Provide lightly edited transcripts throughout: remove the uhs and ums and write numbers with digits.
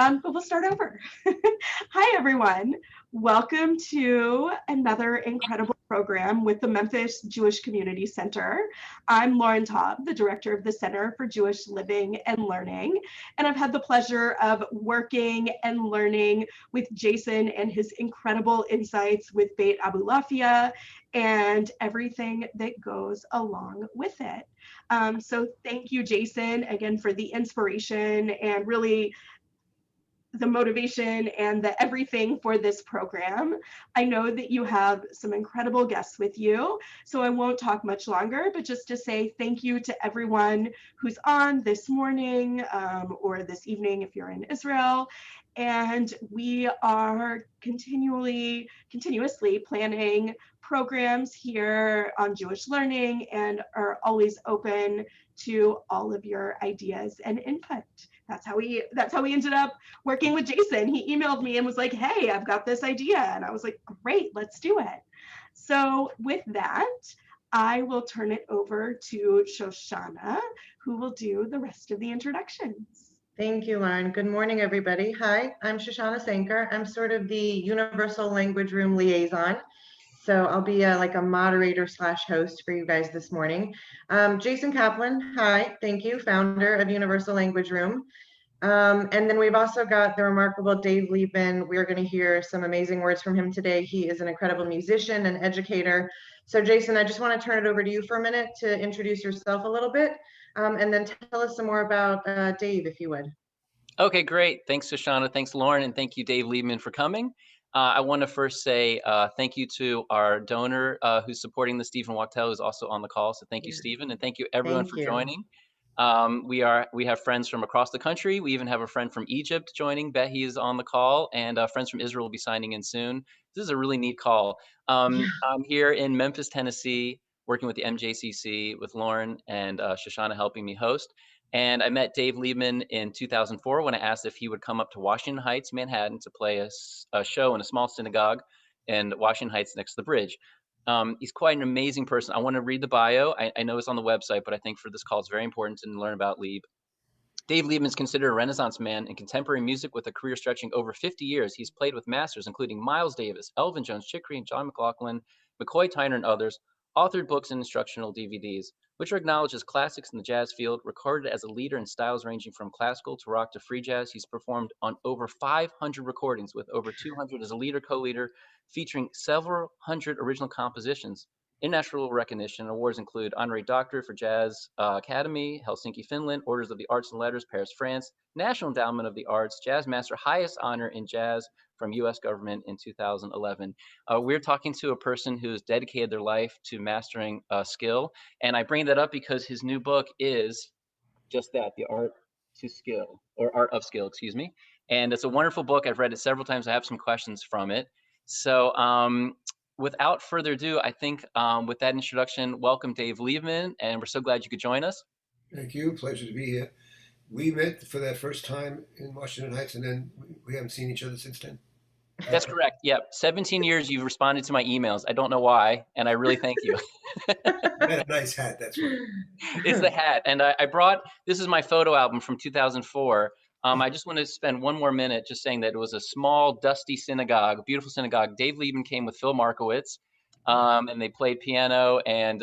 But we'll start over. Hi, everyone. Welcome to another incredible program with the Memphis Jewish Community Center. I'm Lauren Taube, the director of the Center for Jewish Living and Learning, and I've had the pleasure of working and learning with Jason and his incredible insights with Beit Abulafia and everything that goes along with it. So thank you, Jason, again, for the inspiration and really the motivation and the everything for this program. I know that you have some incredible guests with you, so I won't talk much longer, but just to say thank you to everyone who's on this morning or this evening if you're in Israel. And we are continuously planning programs here on Jewish Learning and are always open to all of your ideas and input. That's how we ended up working with Jason. He emailed me and was like, hey, I've got this idea. And I was like, great, let's do it. So with that, I will turn it over to Shoshana, who will do the rest of the introductions. Thank you, Lauren. Good morning, everybody. Hi, I'm Shoshana Cenker. I'm sort of the Universal Language Room liaison. So I'll be like a moderator / host for you guys this morning. Jason Caplan, hi, thank you, founder of Universal Language Room. And then we've also got the remarkable Dave Liebman. We're going to hear some amazing words from him today. He is an incredible musician and educator. So Jason, I just want to turn it over to you for a minute to introduce yourself a little bit, and then tell us some more about Dave, if you would. Okay, great. Thanks, Shoshana. Thanks, Lauren. And thank you, Dave Liebman, for coming. I want to first say thank you to our donor who's supporting this, Stephen Wachtel, who's also on the call. So thank you, Stephen, and thank you everyone for joining. We have friends from across the country. We even have a friend from Egypt joining. Behi is on the call, and friends from Israel will be signing in soon. This is a really neat call. I'm here in Memphis, Tennessee, working with the MJCC with Lauren and Shoshana helping me host. And I met Dave Liebman in 2004 when I asked if he would come up to Washington Heights, Manhattan, to play a show in a small synagogue in Washington Heights next to the bridge. He's quite an amazing person. I want to read the bio. I know it's on the website, but I think for this call, it's very important to learn about Lieb. Dave Liebman is considered a Renaissance man in contemporary music with a career stretching over 50 years. He's played with masters including Miles Davis, Elvin Jones, Chick Corea, John McLaughlin, McCoy Tyner, and others, authored books and instructional DVDs, which are acknowledged as classics in the jazz field, recorded as a leader in styles ranging from classical to rock to free jazz. He's performed on over 500 recordings with over 200 as a leader, co-leader, featuring several hundred original compositions. International recognition awards include Honorary Doctorate for Jazz Academy, Helsinki, Finland, Orders of the Arts and Letters, Paris, France, National Endowment of the Arts, Jazz Master, highest honor in jazz from U.S. government in 2011. We're talking to a person who's dedicated their life to mastering skill, and I bring that up because his new book is just that, The Art to Skill, or Art of Skill, excuse me. And it's a wonderful book. I've read it several times. I have some questions from it. So without further ado, I think with that introduction, welcome Dave Liebman, and we're so glad you could join us. Thank you. Pleasure to be here. We met for that first time in Washington Heights, and then we haven't seen each other since then. That's correct. Yep. 17 years you've responded to my emails. I don't know why, and I really thank you. You had a nice hat, that's why. It's the hat. And I brought, this is my photo album from 2004. I just want to spend one more minute just saying that it was a small, dusty synagogue, a beautiful synagogue. Dave Liebman came with Phil Markowitz, and they played piano and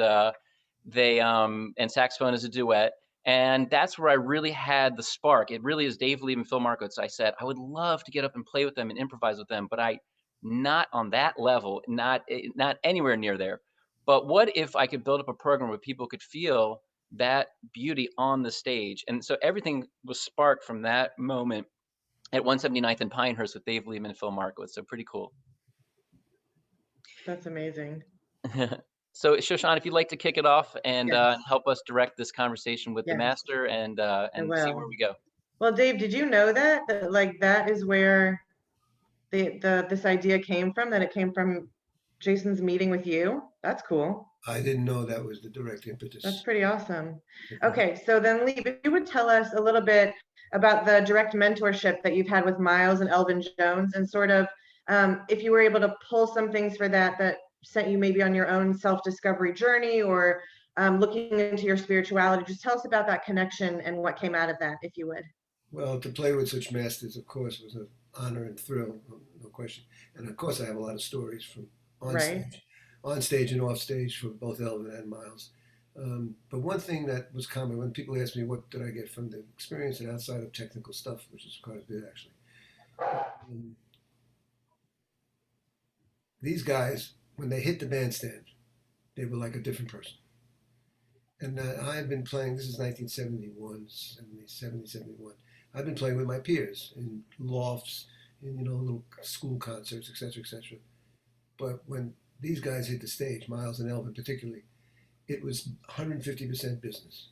saxophone as a duet. And that's where I really had the spark. It really is Dave Liebman, Phil Markowitz. I said, I would love to get up and play with them and improvise with them, but not on that level, not anywhere near there. But what if I could build up a program where people could feel that beauty on the stage? And so everything was sparked from that moment at 179th and Pinehurst with Dave Liebman and Phil Markowitz. So pretty cool. That's amazing. So Shoshana, if you'd like to kick it off and help us direct this conversation with the master and see where we go. Well, Dave, did you know that like that is where this idea came from? That it came from Jason's meeting with you? That's cool. I didn't know that was the direct impetus. That's pretty awesome. Okay, so then Lieb, if you would tell us a little bit about the direct mentorship that you've had with Miles and Elvin Jones, and sort of if you were able to pull some things for that sent you maybe on your own self-discovery journey, or looking into your spirituality. Just tell us about that connection and what came out of that, if you would. Well, to play with such masters, of course, was an honor and thrill, no question. And of course, I have a lot of stories from Right. on stage and off stage for both Elvin and Miles. But one thing that was common when people ask me what did I get from the experience and outside of technical stuff, which is quite a bit actually. Um, these guys, when they hit the bandstand, they were like a different person. And I've been playing, this is 1971, 70, 71. I've been playing with my peers in lofts, in little school concerts, etc., etc. But when these guys hit the stage, Miles and Elvin particularly, it was 150% business.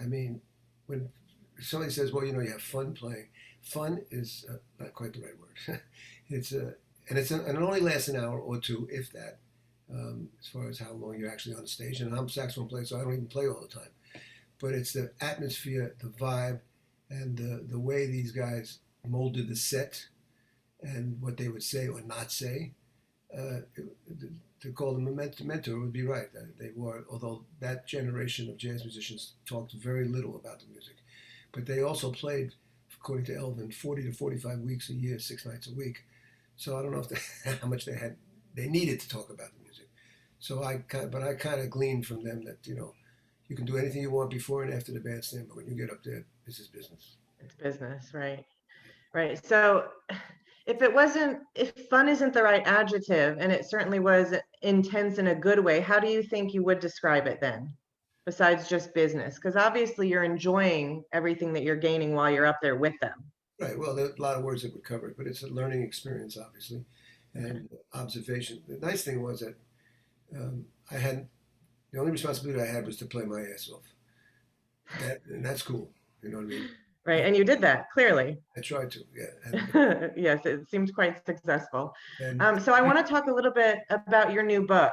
I mean, when somebody says, "Well, you have fun playing," fun is not quite the right word. And it only lasts an hour or two, if that, as far as how long you're actually on the stage. And I'm a saxophone player, so I don't even play all the time. But it's the atmosphere, the vibe, and the way these guys molded the set and what they would say or not say. To call them a mentor would be right. They were, although that generation of jazz musicians talked very little about the music, but they also played, according to Elvin, 40 to 45 weeks a year, 6 nights a week. So I don't know how much they needed to talk about the music. So I kind of gleaned from them that you can do anything you want before and after the bandstand, but when you get up there, this is business. It's business, right? Right. So if fun isn't the right adjective, and it certainly was intense in a good way, how do you think you would describe it then, besides just business? Because obviously you're enjoying everything that you're gaining while you're up there with them. Right. Well, there are a lot of words that would cover it, but it's a learning experience, obviously, and observation. The nice thing was that the only responsibility I had was to play my ass off. And that's cool. You know what I mean? Right. And you did that, clearly. I tried to, yeah. Yes, it seems quite successful. And So I want to talk a little bit about your new book.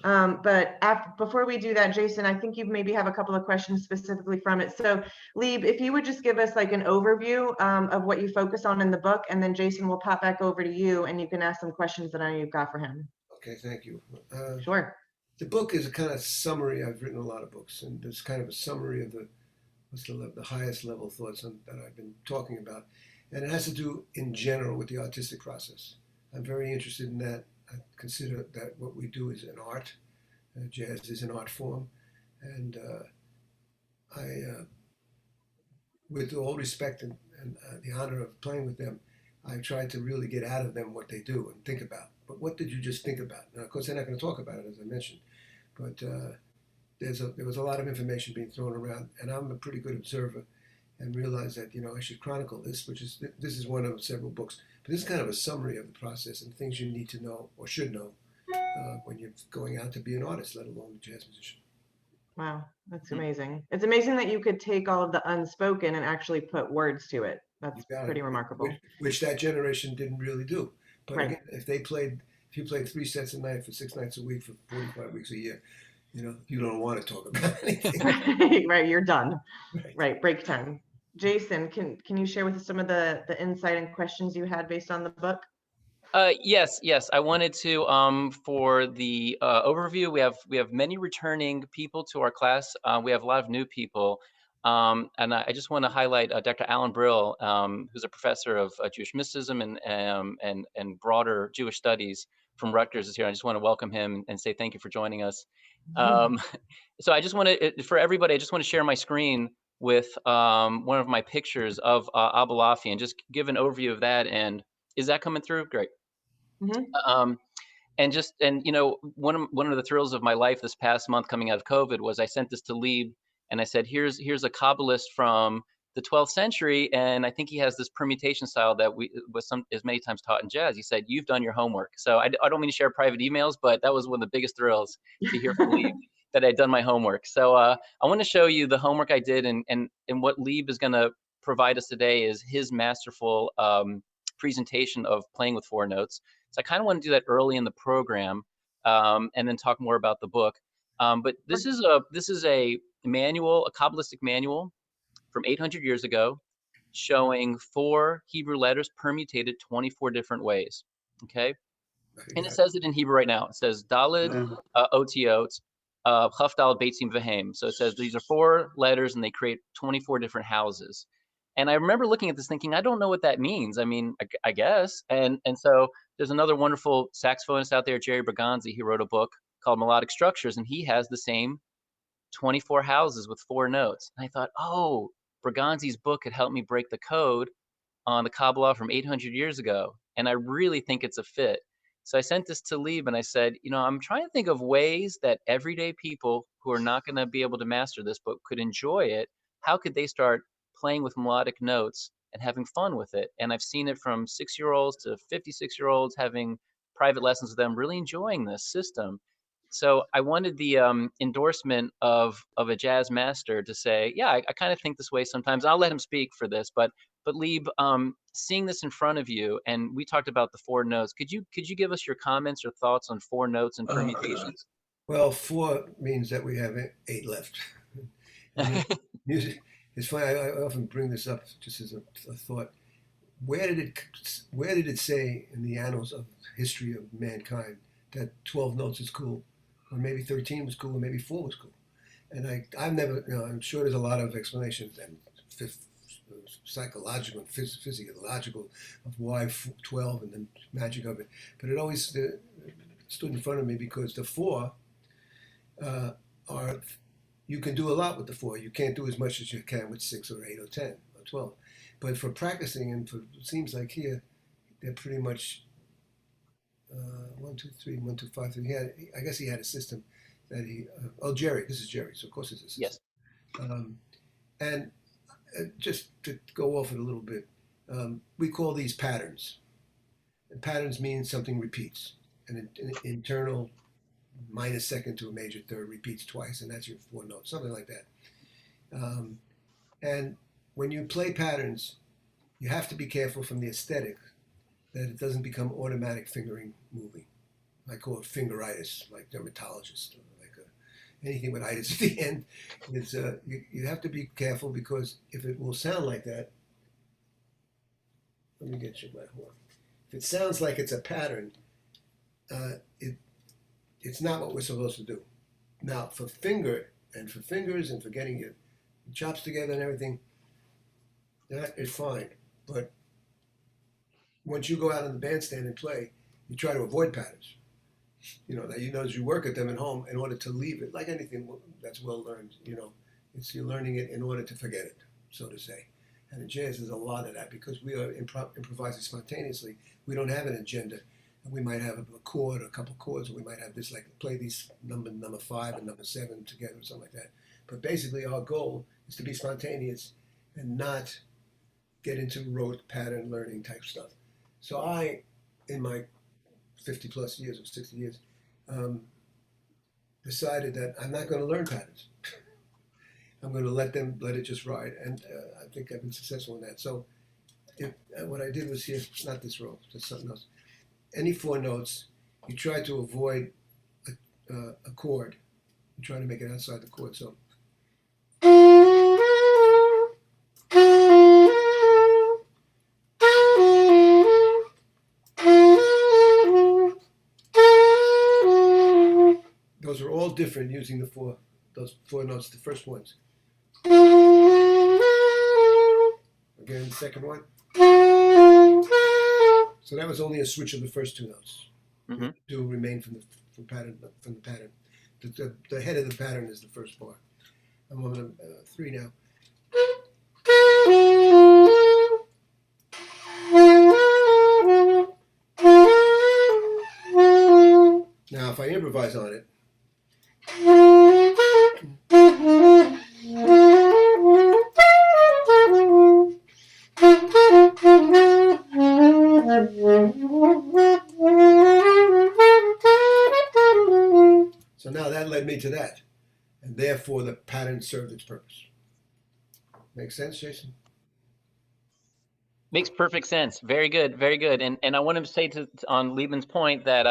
But before we do that, Jason, I think you maybe have a couple of questions specifically from it. So Lieb, if you would just give us like an overview of what you focus on in the book, and then Jason will pop back over to you and you can ask some questions that I know you've got for him. Okay, thank you. Sure. The book is a kind of summary. I've written a lot of books, and it's kind of a summary of the highest level thoughts that I've been talking about. And it has to do in general with the artistic process. I'm very interested in that. I consider that what we do is an art. Jazz is an art form. And with all respect and the honor of playing with them, I try to really get out of them what they do and think about. But what did you just think about? Now, of course, they're not going to talk about it, as I mentioned. But there was a lot of information being thrown around, and I'm a pretty good observer and realized that I should chronicle this, this is one of several books, but this is kind of a summary of the process and things you need to know or should know when you're going out to be an artist, let alone a jazz musician. Wow, that's amazing. It's amazing that you could take all of the unspoken and actually put words to it. That's pretty remarkable. Which that generation didn't really do. But Right. Again, if you played 3 sets a night for 6 nights a week for 45 weeks a year, you don't want to talk about anything. Right, you're done. Right. Right, break time. Jason, can you share with us some of the insight and questions you had based on the book? Yes. I wanted to for the overview. We have many returning people to our class. We have a lot of new people, and I just want to highlight Dr. Alan Brill, who's a professor of Jewish mysticism and broader Jewish studies from Rutgers is here. I just want to welcome him and say thank you for joining us. So I just want to, for everybody, I just want to share my screen with one of my pictures of Abulafia and just give an overview of that. And is that coming through? Great. And one of the thrills of my life this past month coming out of COVID was I sent this to Lieb and I said, here's a Kabbalist from the 12th century, and I think he has this permutation style that is many times taught in jazz. He said, you've done your homework. So I don't mean to share private emails, but that was one of the biggest thrills to hear from Lieb that I'd done my homework. So I want to show you the homework I did, and what Lieb is going to provide us today is his masterful presentation of playing with 4 notes. So I kind of want to do that early in the program, and then talk more about the book. But this is a manual, a Kabbalistic manual from 800 years ago, showing 4 Hebrew letters permutated 24 different ways. Okay, and it says it in Hebrew right now. It says Dalid Otiot Chaf Dalid Beit Sim V'Hem. So it says these are 4 letters, and they create 24 different houses. And I remember looking at this thinking, I don't know what that means. I mean, I guess. And so there's another wonderful saxophonist out there, Jerry Bergonzi. He wrote a book called Melodic Structures, and he has the same 24 houses with 4 notes. And I thought, oh, Bergonzi's book had helped me break the code on the Kabbalah from 800 years ago. And I really think it's a fit. So I sent this to Lieb and I said, I'm trying to think of ways that everyday people who are not going to be able to master this book could enjoy it. How could they start playing with melodic notes and having fun with it? And I've seen it from 6-year-olds to 56-year-olds having private lessons with them, really enjoying this system. So I wanted the endorsement of a jazz master to say, yeah, I kind of think this way sometimes. I'll let him speak for this, but Lieb, seeing this in front of you, and we talked about the 4 notes. Could you give us your comments or thoughts on 4 notes and permutations? Well, 4 means that we have 8 left. Music. It's funny. I often bring this up just as a thought. Where did it say in the annals of history of mankind that 12 notes is cool, or maybe 13 was cool, or maybe 4 was cool? And I've never, I'm sure there's a lot of explanations and psychological and physiological of why 12 and the magic of it. But it always stood in front of me because the 4 are, you can do a lot with the 4. You can't do as much as you can with 6 or 8 or 10 or 12. But for practicing, and for it seems like here, they're pretty much 1, 2, 3, 1, 2, 5, 3. I guess he had a system that Jerry. This is Jerry, so of course it's a system. Yes. And just to go off it a little bit, we call these patterns. And patterns mean something repeats. An internal minor second to a major third repeats twice, and that's your 4 notes, something like that. And when you play patterns, you have to be careful from the aesthetic that it doesn't become automatic fingering moving. I call it fingeritis, like dermatologist, like anything with itis at the end. It's, you have to be careful because if it will sound like that, let me get you my horn. If it sounds like it's a pattern, it's not what we're supposed to do. Now, for fingers and for getting your chops together and everything, that is fine. But once you go out on the bandstand and play, you try to avoid patterns. As you work at them at home in order to leave it, like anything that's well learned, you're learning it in order to forget it, so to say. And in jazz, there's a lot of that because we are improvising spontaneously. We don't have an agenda. We might have a chord or a couple chords, or we might have this, like play these number 5 and number 7 together or something like that. But basically, our goal is to be spontaneous and not get into rote pattern learning type stuff. So I, in my 50 plus years or 60 years, decided that I'm not going to learn patterns. I'm going to let it just ride. And I think I've been successful in that. So what I did was here, not this row, just something else. Any 4 notes, you try to avoid a chord. You try to make it outside the chord. So those are all different using those 4 notes, the first ones. Again, the second one. So that was only a switch of the first 2 notes. Mm-hmm. To remain from the pattern. The head of the pattern is the first bar. I'm on 3 now. Now, if I improvise on it. So now that led me to that. And therefore the pattern served its purpose. Make sense, Jason? Makes perfect sense. Very good, very good. And I want to say on Liebman's point that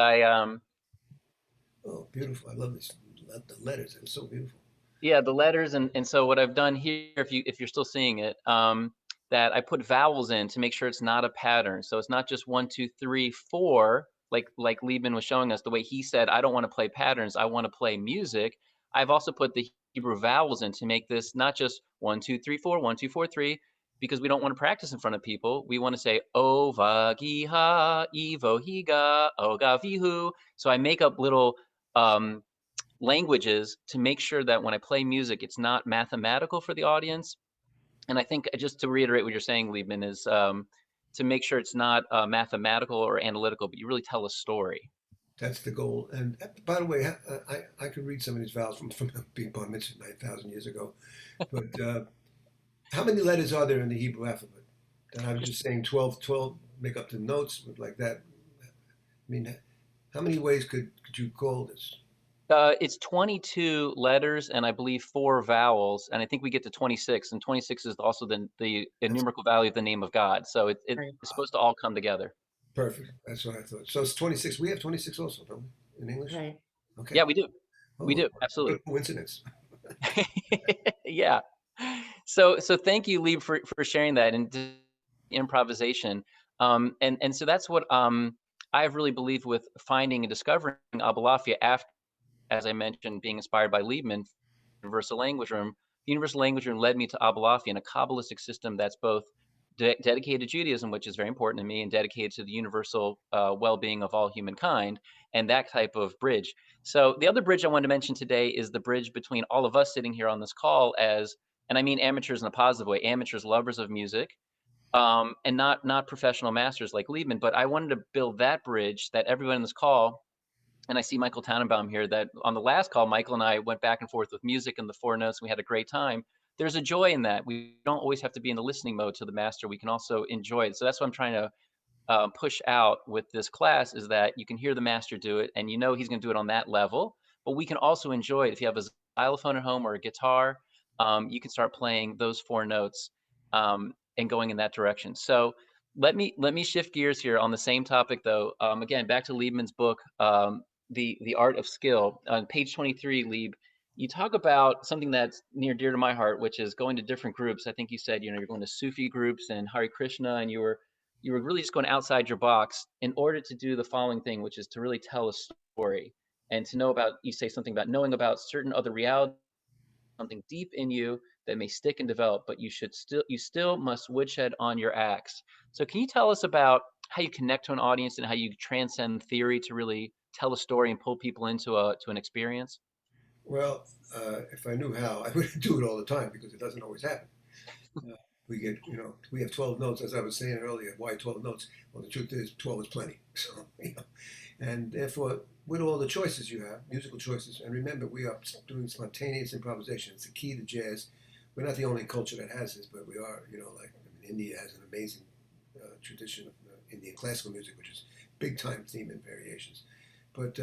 Oh, beautiful! I love this. The letters. It's so beautiful. Yeah, the letters, and so what I've done here, if you're still seeing it, that I put vowels in to make sure it's not a pattern. So it's not just 1, 2, 3, 4, like Liebman was showing us the way he said, I don't want to play patterns, I want to play music. I've also put the Hebrew vowels in to make this not just 1, 2, 3, 4, 1, 2, 4, 3. because we don't want to practice in front of people. We want to say ova giha evo higa oga vihu. So I make up little languages to make sure that when I play music, it's not mathematical for the audience. And I think just to reiterate what you're saying, Liebman, is to make sure it's not mathematical or analytical, but you really tell a story. That's the goal. And by the way, I could read some of these vowels from being bar mitzvah 9,000 years ago. But how many letters are there in the Hebrew alphabet? And I was just saying 12, make up the notes like that. I mean, how many ways could you call this? It's 22 letters and I believe 4 vowels, and I think we get to 26, and 26 is also the numerical value of the name of God. So it's supposed to all come together. Perfect. That's what I thought. So it's 26. We have 26 also, don't we, in English? Right. Okay. Yeah, we do. Oh, We do. Absolutely. What a coincidence. Yeah. So thank you, Lieb, for sharing that and improvisation. And so that's what I've really believed with finding and discovering Abulafia after, as I mentioned, being inspired by Liebman, Universal Language Room. The Universal Language Room led me to Abulafia and a Kabbalistic system that's both dedicated to Judaism, which is very important to me, and dedicated to the universal well-being of all humankind, and that type of bridge. So the other bridge I wanted to mention today is the bridge between all of us sitting here on this call as, and I mean amateurs in a positive way, amateurs, lovers of music, and not professional masters like Liebman, but I wanted to build that bridge that everyone in this call, and I see Michael Tannenbaum here, that on the last call, Michael and I went back and forth with music and the 4 notes, and we had a great time. There's a joy in that. We don't always have to be in the listening mode to the master. We can also enjoy it. So that's what I'm trying to push out with this class, is that you can hear the master do it, and you know he's going to do it on that level, but we can also enjoy it. If you have a xylophone at home or a guitar, you can start playing those 4 notes and going in that direction. So let me shift gears here on the same topic, though. Again, back to Liebman's book, the Art of Skill. On page 23, Lieb, you talk about something that's near dear to my heart, which is going to different groups. I think you said, you're going to Sufi groups and Hare Krishna, and you were really just going outside your box in order to do the following thing, which is to really tell a story and to know about, you say something about knowing about certain other realities, something deep in you that may stick and develop, but you still must woodshed on your axe. So can you tell us about how you connect to an audience and how you transcend theory to really tell a story and pull people into to an experience? Well, if I knew how, I would do it all the time because it doesn't always happen. We get, we have 12 notes, as I was saying earlier. Why 12 notes? Well, the truth is 12 is plenty. So, and therefore, with all the choices you have, musical choices, and remember, we are doing spontaneous improvisation. It's the key to jazz. We're not the only culture that has this, but we are, India has an amazing tradition of Indian classical music, which is big time theme and variations. But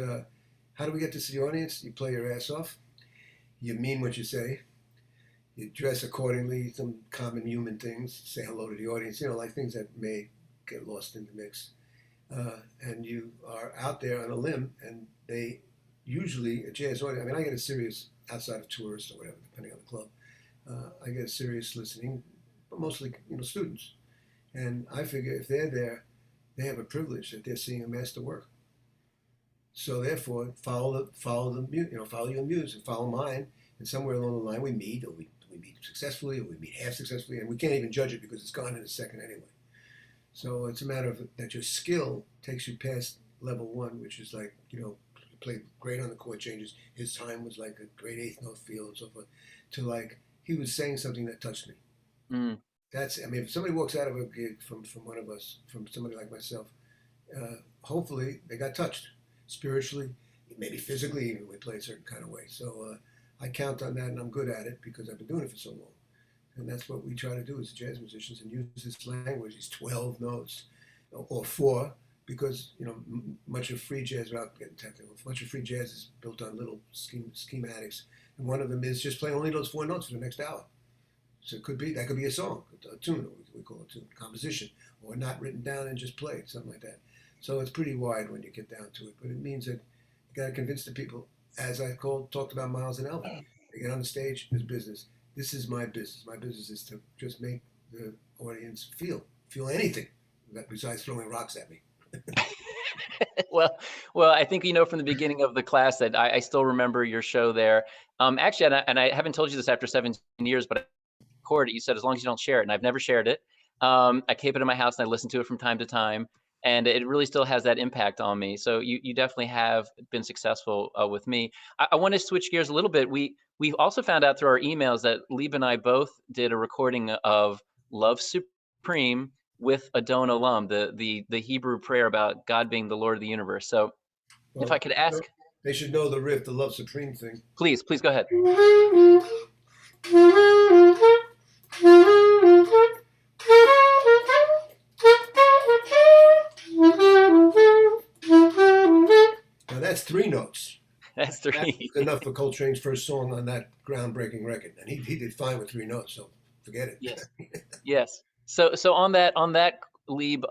how do we get this to the audience? You play your ass off. You mean what you say. You dress accordingly, some common human things, say hello to the audience, like things that may get lost in the mix. And you are out there on a limb, and they usually, a jazz audience, I get a serious, outside of tourists or whatever, depending on the club, I get a serious listening, but mostly, students. And I figure if they're there, they have a privilege that they're seeing a master work. So therefore, follow your muse and follow mine, and somewhere along the line we meet, or we meet successfully, or we meet half successfully, and we can't even judge it because it's gone in a second anyway. So it's a matter of that your skill takes you past level 1, which is like, played great on the chord changes. His time was like a great 8th note feel and so forth, to like, he was saying something that touched me. Mm. If somebody walks out of a gig from one of us, from somebody like myself, hopefully they got touched spiritually, maybe physically, even we play a certain kind of way. So I count on that, and I'm good at it because I've been doing it for so long. And that's what we try to do as jazz musicians, and use this language, these 12 notes, or 4, because, much of free jazz, without getting technical, much of free jazz is built on little schematics. And one of them is just playing only those 4 notes for the next hour. So that could be a song, a tune, we call it a tune, composition, or not written down and just played, something like that. So it's pretty wide when you get down to it, but it means that you got to convince the people, as I talked about Miles and Elvin. They get on the stage, it's business. This is my business. My business is to just make the audience feel anything besides throwing rocks at me. Well, I think from the beginning of the class that I still remember your show there. Actually, and I haven't told you this after 17 years, but record it. You said as long as you don't share it, and I've never shared it. I keep it in my house and I listen to it from time to time, and it really still has that impact on me. So you definitely have been successful with me. I want to switch gears a little bit. We've also found out through our emails that Lieb and I both did a recording of Love Supreme with a Don alum, the Hebrew prayer about God being the Lord of the universe. So if I could ask, they should know the riff, the Love Supreme thing. please go ahead. Now that's 3 notes. That's 3. That's enough for Coltrane's first song on that groundbreaking record, and he did fine with 3 notes. So forget it. Yes. Yes. So on that Lieb,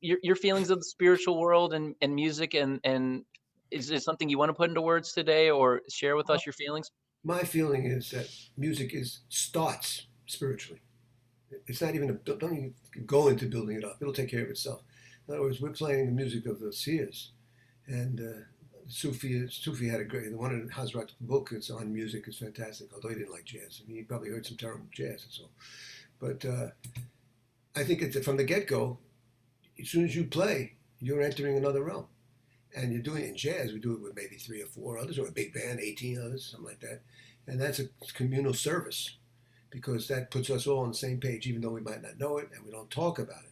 your feelings of the spiritual world and music and is there something you want to put into words today or share with us your feelings? My feeling is that music starts spiritually. It's not even don't even go into building it up. It'll take care of itself. In other words, we're playing the music of the seers, and Sufi had a great one of Hazrat's book. It's on music. Is fantastic. Although he didn't like jazz, I mean, he probably heard some terrible jazz and so. But I think it's from the get-go. As soon as you play, you're entering another realm, and you're doing it in jazz. We do it with maybe 3 or 4 others, or a big band, 18 others, something like that, and that's a communal service, because that puts us all on the same page, even though we might not know it and we don't talk about it.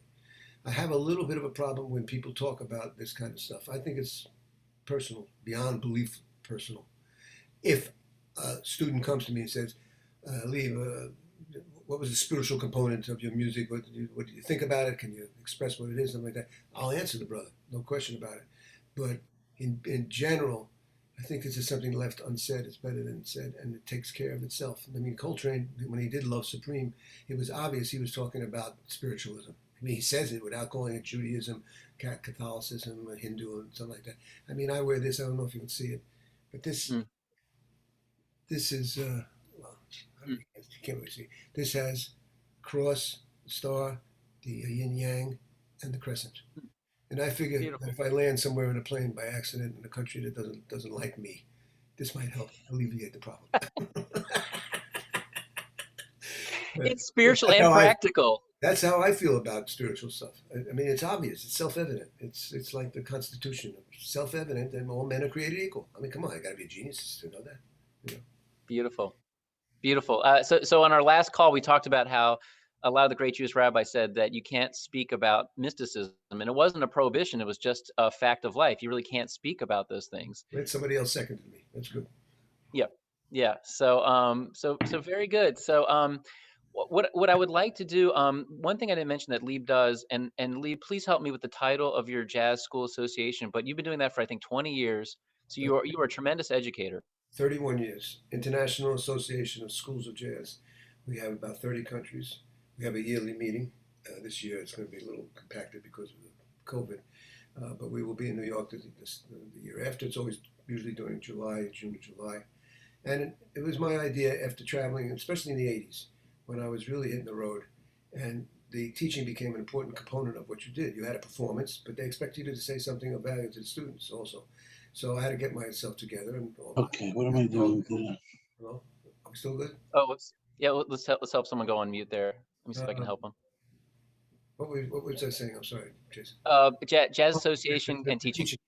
I have a little bit of a problem when people talk about this kind of stuff. I think it's personal, beyond belief personal. If a student comes to me and says, Lieb, what was the spiritual component of your music? What do you think about it? Can you express what it is? Something like that. I'll answer the brother, no question about it. But in general, I think this is something left unsaid. It's better than said, and it takes care of itself. I mean, Coltrane, when he did Love Supreme, it was obvious he was talking about spiritualism. I mean, he says it without calling it Judaism, Catholicism, Hindu, and something like that. I mean, I wear this. I don't know if you can see it, but this is well, you can't really see. This has cross, star, the yin yang, and the crescent. And I figure that if I land somewhere in a plane by accident in a country that doesn't like me, this might help alleviate the problem. It's spiritual and practical. That's how I feel about spiritual stuff. I mean, it's obvious. It's self-evident. It's like the Constitution. Self-evident, and all men are created equal. I mean, come on, I got to be a genius to know that. You know? Beautiful. So on our last call, we talked about how a lot of the great Jewish rabbis said that you can't speak about mysticism, and it wasn't a prohibition. It was just a fact of life. You really can't speak about those things. Somebody else seconded me. That's good. Yeah. So very good. So what I would like to do, one thing I didn't mention that Lieb does, and Lieb, please help me with the title of your jazz school association. But you've been doing that for I think 20 years. So you are a tremendous educator. 31 years. International Association of Schools of Jazz. We have about 30 countries. We have a yearly meeting. This year it's going to be a little compacted because of the COVID, but we will be in New York the year after. It's always usually during June, July. And it was my idea after traveling, especially in the 80s, when I was really hitting the road, and the teaching became an important component of what you did. You had a performance, but they expect you to say something of value to the students also. So I had to get myself together. And okay, what am I doing here? Hello? Are we still good? Oh, let's help someone go on mute there. Let me see if I can help them. What was I saying? I'm sorry, Jason. Jazz Association and teaching.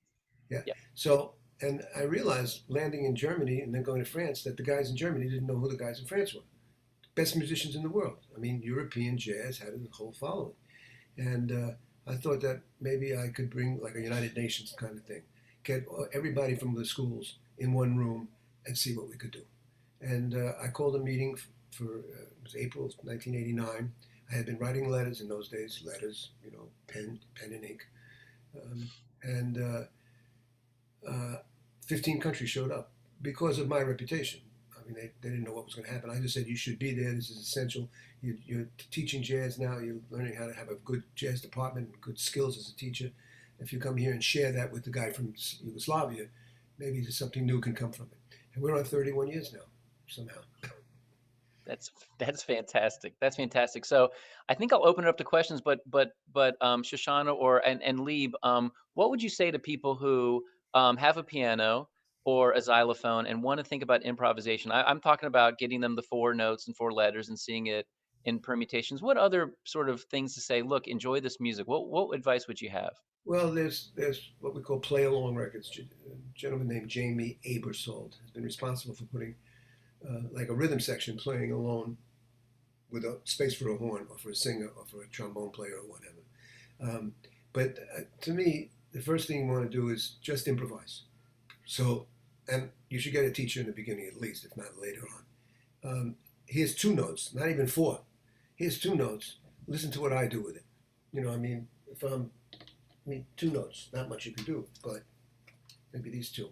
Yeah. So, and I realized landing in Germany and then going to France that the guys in Germany didn't know who the guys in France were. Best musicians in the world. I mean, European jazz had a whole following. And I thought that maybe I could bring like a United Nations kind of thing. Get everybody from the schools in one room and see what we could do. And I called a meeting for it was April 1989. I had been writing letters in those days, pen and ink. And 15 countries showed up because of my reputation. I mean, they didn't know what was going to happen. I just said, you should be there. This is essential. You're teaching jazz now. You're learning how to have a good jazz department and good skills as a teacher. If you come here and share that with the guy from Yugoslavia, maybe something new can come from it. And we're on 31 years now, somehow. That's fantastic. That's fantastic. So I think I'll open it up to questions, but Shoshana and Lieb, what would you say to people who have a piano, or a xylophone and want to think about improvisation, I'm talking about getting them the 4 notes and 4 letters and seeing it in permutations. What other sort of things to say, look, enjoy this music? What advice would you have? Well, there's what we call play along records. A gentleman named Jamie Abersold has been responsible for putting like a rhythm section playing alone with a space for a horn or for a singer or for a trombone player or whatever. But to me, the first thing you want to do is just improvise. So, and you should get a teacher in the beginning at least, if not later on. Here's 2 notes, not even 4. Here's 2 notes. Listen to what I do with it. You know, I mean, 2 notes, not much you can do, but maybe these 2.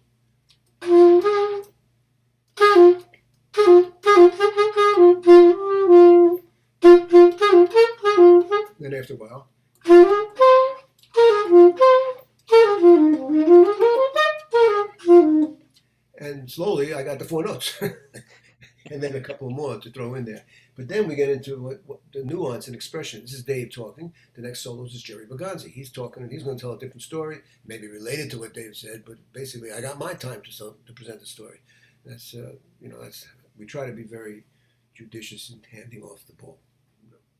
Then after a while, and slowly I got the 4 notes, and then a couple more to throw in there. But then we get into what the nuance and expression. This is Dave talking. The next soloist is Jerry Bergonzi. He's talking, and he's going to tell a different story, maybe related to what Dave said, but basically I got my time to present the story. That's we try to be very judicious in handing off the ball.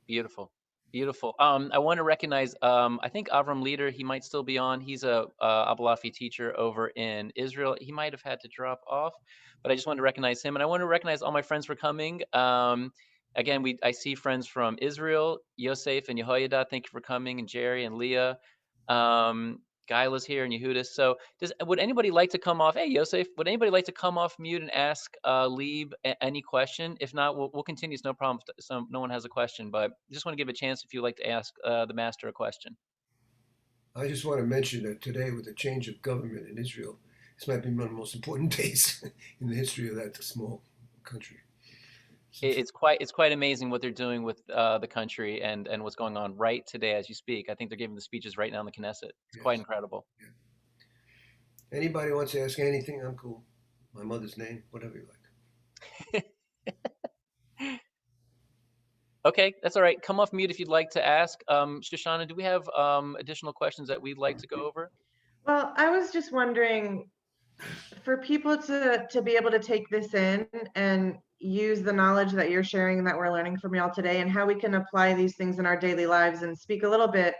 Beautiful. Beautiful. I want to recognize, I think Avram Leader, he might still be on. He's a Abulafia teacher over in Israel. He might have had to drop off, but I just want to recognize him. And I want to recognize all my friends for coming. Again, I see friends from Israel, Yosef and Yehoyada. Thank you for coming, and Jerry and Leah. Gaila's here and Yehudis. So would anybody like to come off? Hey, Yosef, would anybody like to come off mute and ask Lieb any question? If not, we'll continue. It's no problem if no one has a question, but I just want to give a chance if you'd like to ask the master a question. I just want to mention that today, with the change of government in Israel, this might be one of the most important days in the history of that small country. It's quite amazing what they're doing with the country and what's going on right today as you speak. I think they're giving the speeches right now in the Knesset. It's quite incredible. Yeah. Anybody wants to ask anything, I'm cool. My mother's name, whatever you like. Okay, that's all right. Come off mute if you'd like to ask. Shoshana, do we have additional questions that we'd like to go over? Well, I was just wondering, for people to be able to take this in and use the knowledge that you're sharing and that we're learning from y'all today, and how we can apply these things in our daily lives, and speak a little bit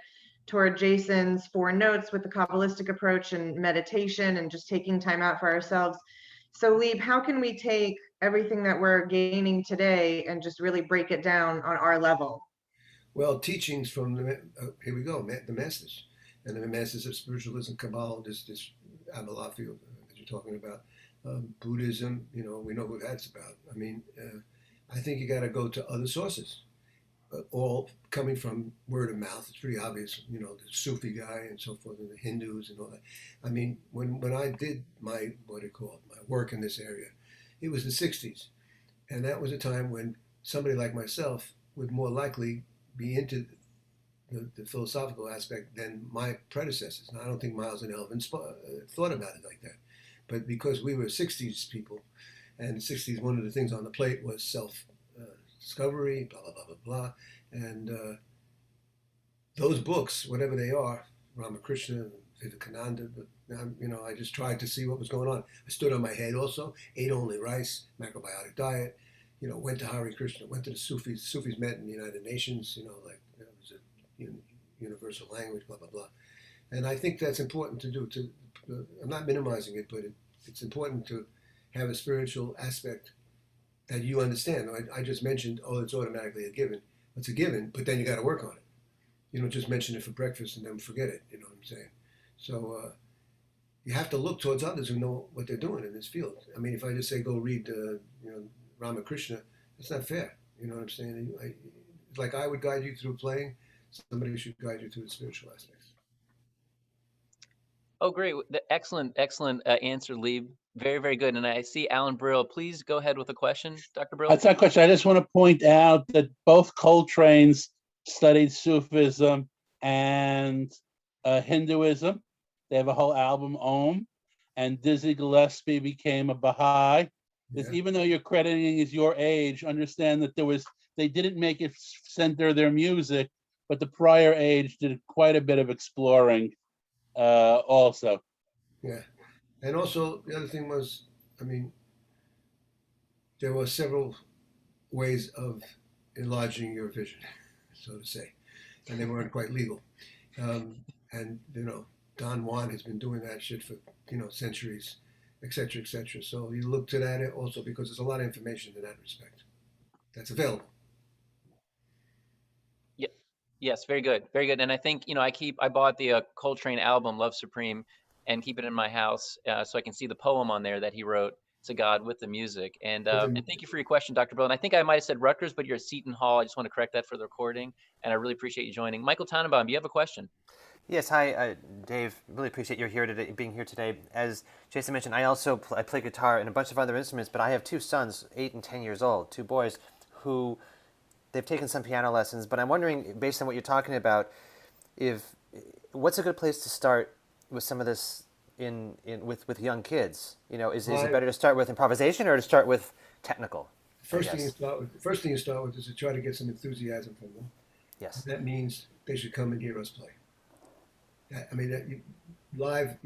toward Jason's 4 notes with the Kabbalistic approach and meditation and just taking time out for ourselves. So Lieb, how can we take everything that we're gaining today and just really break it down on our level? Well, teachings from here we go, the masters, and the masters of spiritualism, Kabbalah, this Abulafia that you're talking about, Buddhism. You know, we know what that's about. I mean, I think you got to go to other sources, all coming from word of mouth. It's pretty obvious. You know, the Sufi guy and so forth, and the Hindus and all that. I mean, when I did my my work in this area, it was the '60s, and that was a time when somebody like myself would more likely be into the philosophical aspect than my predecessors. Now, I don't think Miles and Elvin thought about it like that, but because we were '60s people, and the '60s, one of the things on the plate was self-discovery, blah blah blah blah blah, and those books, whatever they are, Ramakrishna, Vivekananda, but you know, I just tried to see what was going on. I stood on my head also, ate only rice, macrobiotic diet, you know, went to Hare Krishna, went to the Sufis. Sufis met in the United Nations, you know, like it was a universal language, blah, blah, blah. And I think that's important to do. I'm not minimizing it, but it's important to have a spiritual aspect that you understand. I just mentioned, it's automatically a given. It's a given, but then you got to work on it. You don't just mention it for breakfast and then forget it, you know what I'm saying? So you have to look towards others who know what they're doing in this field. I mean, if I just say, go read, Ramakrishna, it's not fair. You know what I'm saying? Like I would guide you through playing, somebody should guide you through the spiritual aspects. Oh, great. Excellent answer, Lieb. Very, very good. And I see Alan Brill. Please go ahead with a question, Dr. Brill. That's not a question. I just want to point out that both Coltrane's studied Sufism and Hinduism. They have a whole album, Om. And Dizzy Gillespie became a Baha'i. Yeah. Even though you're crediting is your age, understand that they didn't make it center their music, but the prior age did quite a bit of exploring also. Yeah. And also the other thing was, I mean, there were several ways of enlarging your vision, so to say, and they weren't quite legal. Um, and Don Juan has been doing that shit for centuries, et cetera, et cetera. So you look to that also because there's a lot of information in that respect that's available. Yeah. Yes, very good, very good. And I think I bought the Coltrane album Love Supreme and keep it in my house so I can see the poem on there that he wrote to God with the music. And thank you for your question, Dr. Bill. And I think I might have said Rutgers, but you're at Seton Hall. I just want to correct that for the recording. And I really appreciate you joining. Michael Tannenbaum, do you have a question? Yes, hi, Dave. Really appreciate you here today, being here today. As Jason mentioned, I play guitar and a bunch of other instruments, but I have two sons, 8 and 10 years old, two boys, who they've taken some piano lessons. But I'm wondering, based on what you're talking about, if what's a good place to start with some of this with young kids? Is it better to start with improvisation or to start with technical? First thing you start with is to try to get some enthusiasm from them. Yes. That means they should come and hear us play. I mean, live,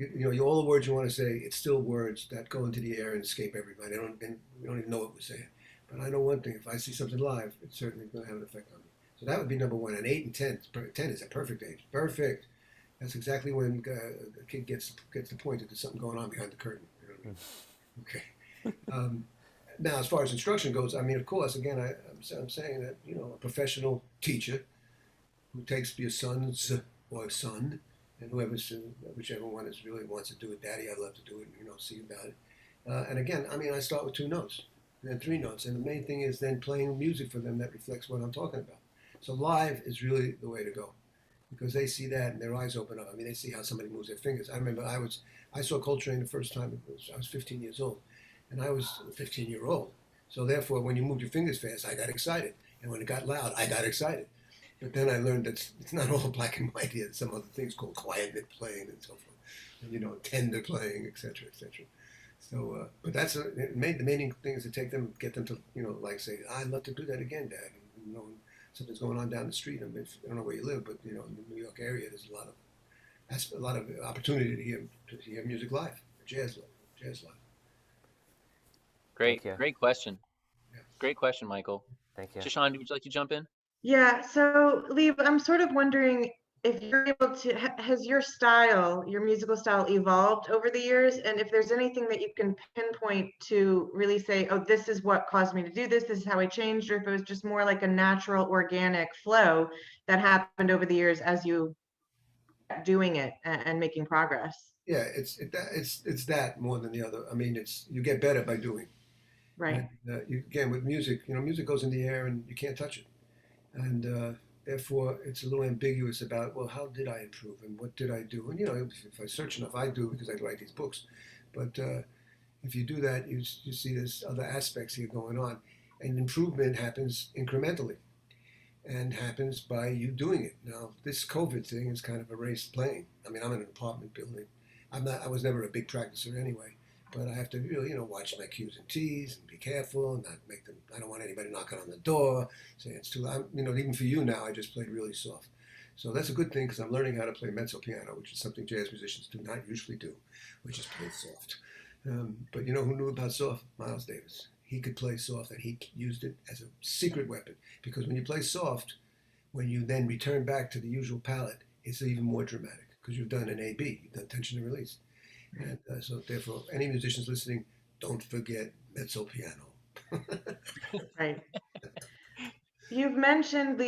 all the words you want to say, it's still words that go into the air and escape everybody. We don't even know what we're saying. But I know one thing: if I see something live, it's certainly going to have an effect on me. So that would be number one. And 8 and 10, 10 is a perfect age. Perfect. That's exactly when a kid gets the point that there's something going on behind the curtain. You know what I mean? Okay. Now, as far as instruction goes, I mean, of course, again, I'm saying that a professional teacher who takes your son's or son, and whichever one is really wants to do it, Daddy, I'd love to do it, see about it. And again, I mean, I start with 2 notes, and then 3 notes, and the main thing is then playing music for them that reflects what I'm talking about. So live is really the way to go, because they see that and their eyes open up. I mean, they see how somebody moves their fingers. I remember I saw Coltrane the first time I was 15 years old, and I was a 15-year-old. So therefore, when you moved your fingers fast, I got excited, and when it got loud, I got excited. But then I learned that it's not all black and white here. There's some other things called quiet playing and so forth, and tender playing, etc., etc. So, but the main thing is to get them to, like say, I'd love to do that again, Dad. And, when something's going on down the street. I mean, I don't know where you live, but in the New York area, there's a lot of opportunity to hear music live, jazz live. Great question. Yeah. Great question, Michael. Thank you. Shoshana, would you like to jump in? Yeah, so Lieb, I'm sort of wondering if you're able to, has your musical style evolved over the years? And if there's anything that you can pinpoint to really say, oh, this is what caused me to do this is how I changed, or if it was just more like a natural, organic flow that happened over the years as you kept doing it and making progress. Yeah, it's that more than the other. I mean, you get better by doing. Right. And, again, with music, music goes in the air and you can't touch it. And therefore, it's a little ambiguous about, well, how did I improve and what did I do? And, if I search enough, I do because I write these books. But if you do that, you see there's other aspects here going on. And improvement happens incrementally and happens by you doing it. Now, this COVID thing is kind of erased playing. I mean, I'm in an apartment building. I was never a big practicer anyway. But I have to really, watch my Q's and T's and be careful and not make them. I don't want anybody knocking on the door saying it's too loud. Even for you now, I just played really soft. So that's a good thing because I'm learning how to play mezzo piano, which is something jazz musicians do not usually do, which is play soft. But who knew about soft? Miles Davis. He could play soft and he used it as a secret weapon because when you play soft, when you then return back to the usual palette, it's even more dramatic because you've done an A-B, you've done tension and release. And so therefore, any musicians listening, don't forget mezzo piano. Right. You've mentioned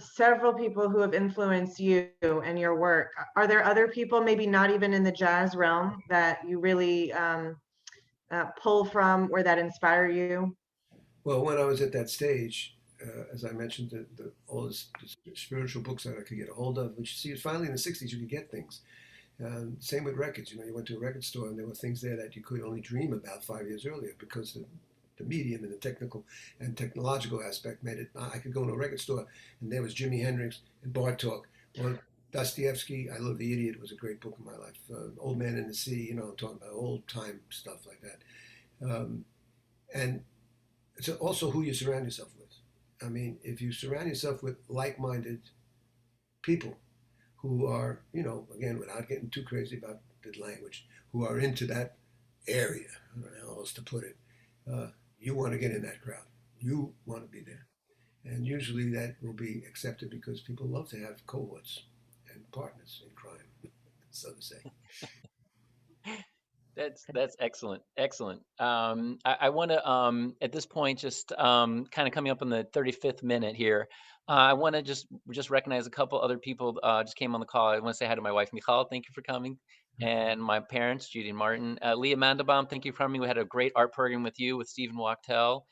several people who have influenced you and your work. Are there other people, maybe not even in the jazz realm, that you really pull from or that inspire you? Well, when I was at that stage, as I mentioned, all the spiritual books that I could get a hold of, which you see, finally in the 60s, you could get things. Same with records. You went to a record store and there were things there that you could only dream about 5 years earlier because the medium and the technical and technological aspect made it. I could go to a record store and there was Jimi Hendrix and Bartok or Dostoevsky. I Love the Idiot was a great book in my life. Old Man in the Sea. I'm talking about old time stuff like that. And it's also who you surround yourself with. I mean, if you surround yourself with like-minded people who are, again, without getting too crazy about the language, who are into that area, I don't know how else to put it. You want to get in that crowd. You want to be there. And usually that will be accepted because people love to have cohorts and partners in crime, so to say. That's excellent. Excellent. I want to at this point just kind of coming up on the 35th minute here. I want to just recognize a couple other people just came on the call. I want to say hi to my wife Michal. Thank you for coming, and my parents Judy and Martin. Leah Mandelbaum, thank you for coming. We had a great art program with you with Stephen Wachtel.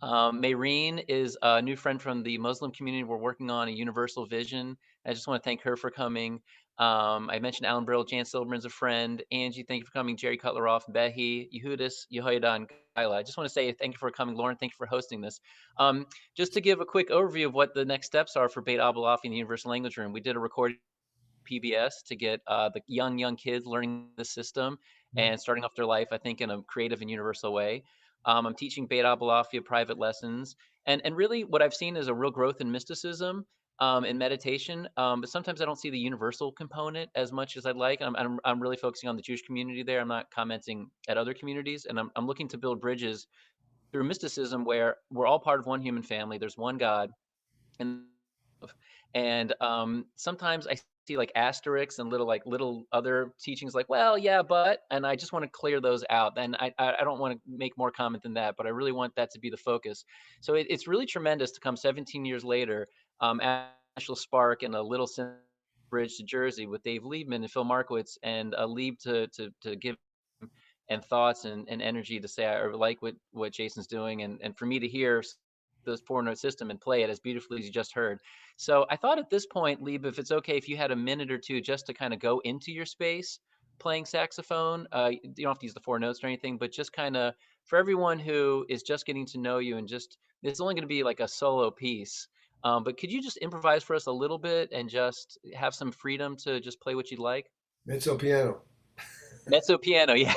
Mayreen is a new friend from the Muslim community. We're working on a universal vision. I just want to thank her for coming. I mentioned Alan Brill, Jan Silverman's a friend. Angie, thank you for coming. Jerry Cutleroff, Behi, Yehudis, Yehoiada, and Kyla. I just want to say thank you for coming. Lauren, thank you for hosting this. Just to give a quick overview of what the next steps are for Beit Abulafia in the Universal Language Room, we did a recording PBS to get the young kids learning the system and starting off their life, I think, in a creative and universal way. I'm teaching Beit Abulafia private lessons. And really what I've seen is a real growth in mysticism in meditation, but sometimes I don't see the universal component as much as I'd like. I'm really focusing on the Jewish community there. I'm not commenting at other communities, and I'm looking to build bridges through mysticism where we're all part of one human family. There's one God, and sometimes I see like asterisks and little other teachings like, well, yeah, but, and I just want to clear those out. And I don't want to make more comment than that, but I really want that to be the focus. So it's really tremendous to come 17 years later, National Spark and a little bridge to Jersey with Dave Liebman and Phil Markowitz and Lieb to give and thoughts and energy to say I like what Jason's doing, and for me to hear those 4-note system and play it as beautifully as you just heard. So I thought at this point, Lieb, if it's okay, if you had a minute or two just to kind of go into your space playing saxophone. You don't have to use the 4 notes or anything, but just kind of for everyone who is just getting to know you and just, it's only going to be like a solo piece. But could you just improvise for us a little bit and just have some freedom to just play what you'd like? Mezzo piano. Mezzo piano, yeah.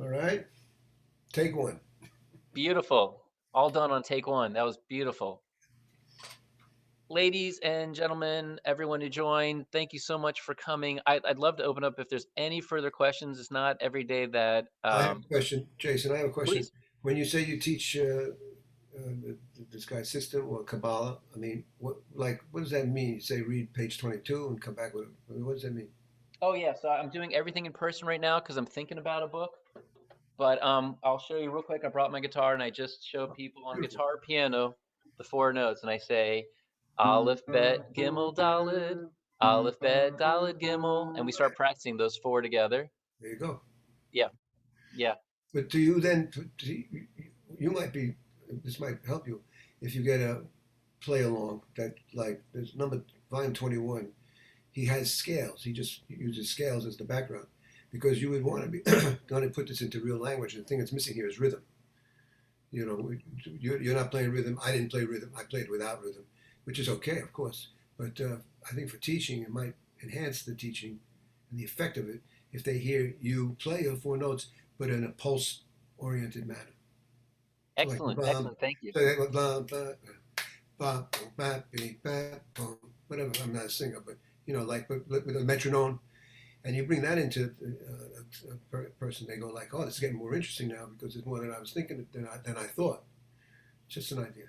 All right. Take one. Beautiful. All done on take one. That was beautiful. Ladies and gentlemen, everyone who joined, thank you so much for coming. I'd love to open up if there's any further questions. It's not every day that. I have a question, Jason. I have a question. Please. When you say you teach this guy's system or Kabbalah, I mean, what does that mean? You say read page 22 and come back with it. What does that mean? Oh yeah, so I'm doing everything in person right now because I'm thinking about a book. But I'll show you real quick. I brought my guitar and I just show people on guitar, piano, the 4 notes, and I say, Aleph, Bet, Gimel, Daled, Aleph, Bet, Daled, Gimel, and we start practicing those 4 together. There you go. Yeah, yeah. But do you then? You might be. This might help you if you get a play along that like there's volume 21. He has scales. He just uses scales as the background. Because you would want to be going to put this into real language. And the thing that's missing here is rhythm. You know, you're not playing rhythm. I didn't play rhythm. I played without rhythm, which is okay, of course. But I think for teaching, it might enhance the teaching and the effect of it if they hear you play your 4 notes, but in a pulse-oriented manner. Excellent, So like, excellent. Thank you. Whatever. I'm not a singer, but you know, like with a metronome. And you bring that into a person, they go like, oh, this is getting more interesting now because it's more than I was thinking than I thought. Just an idea.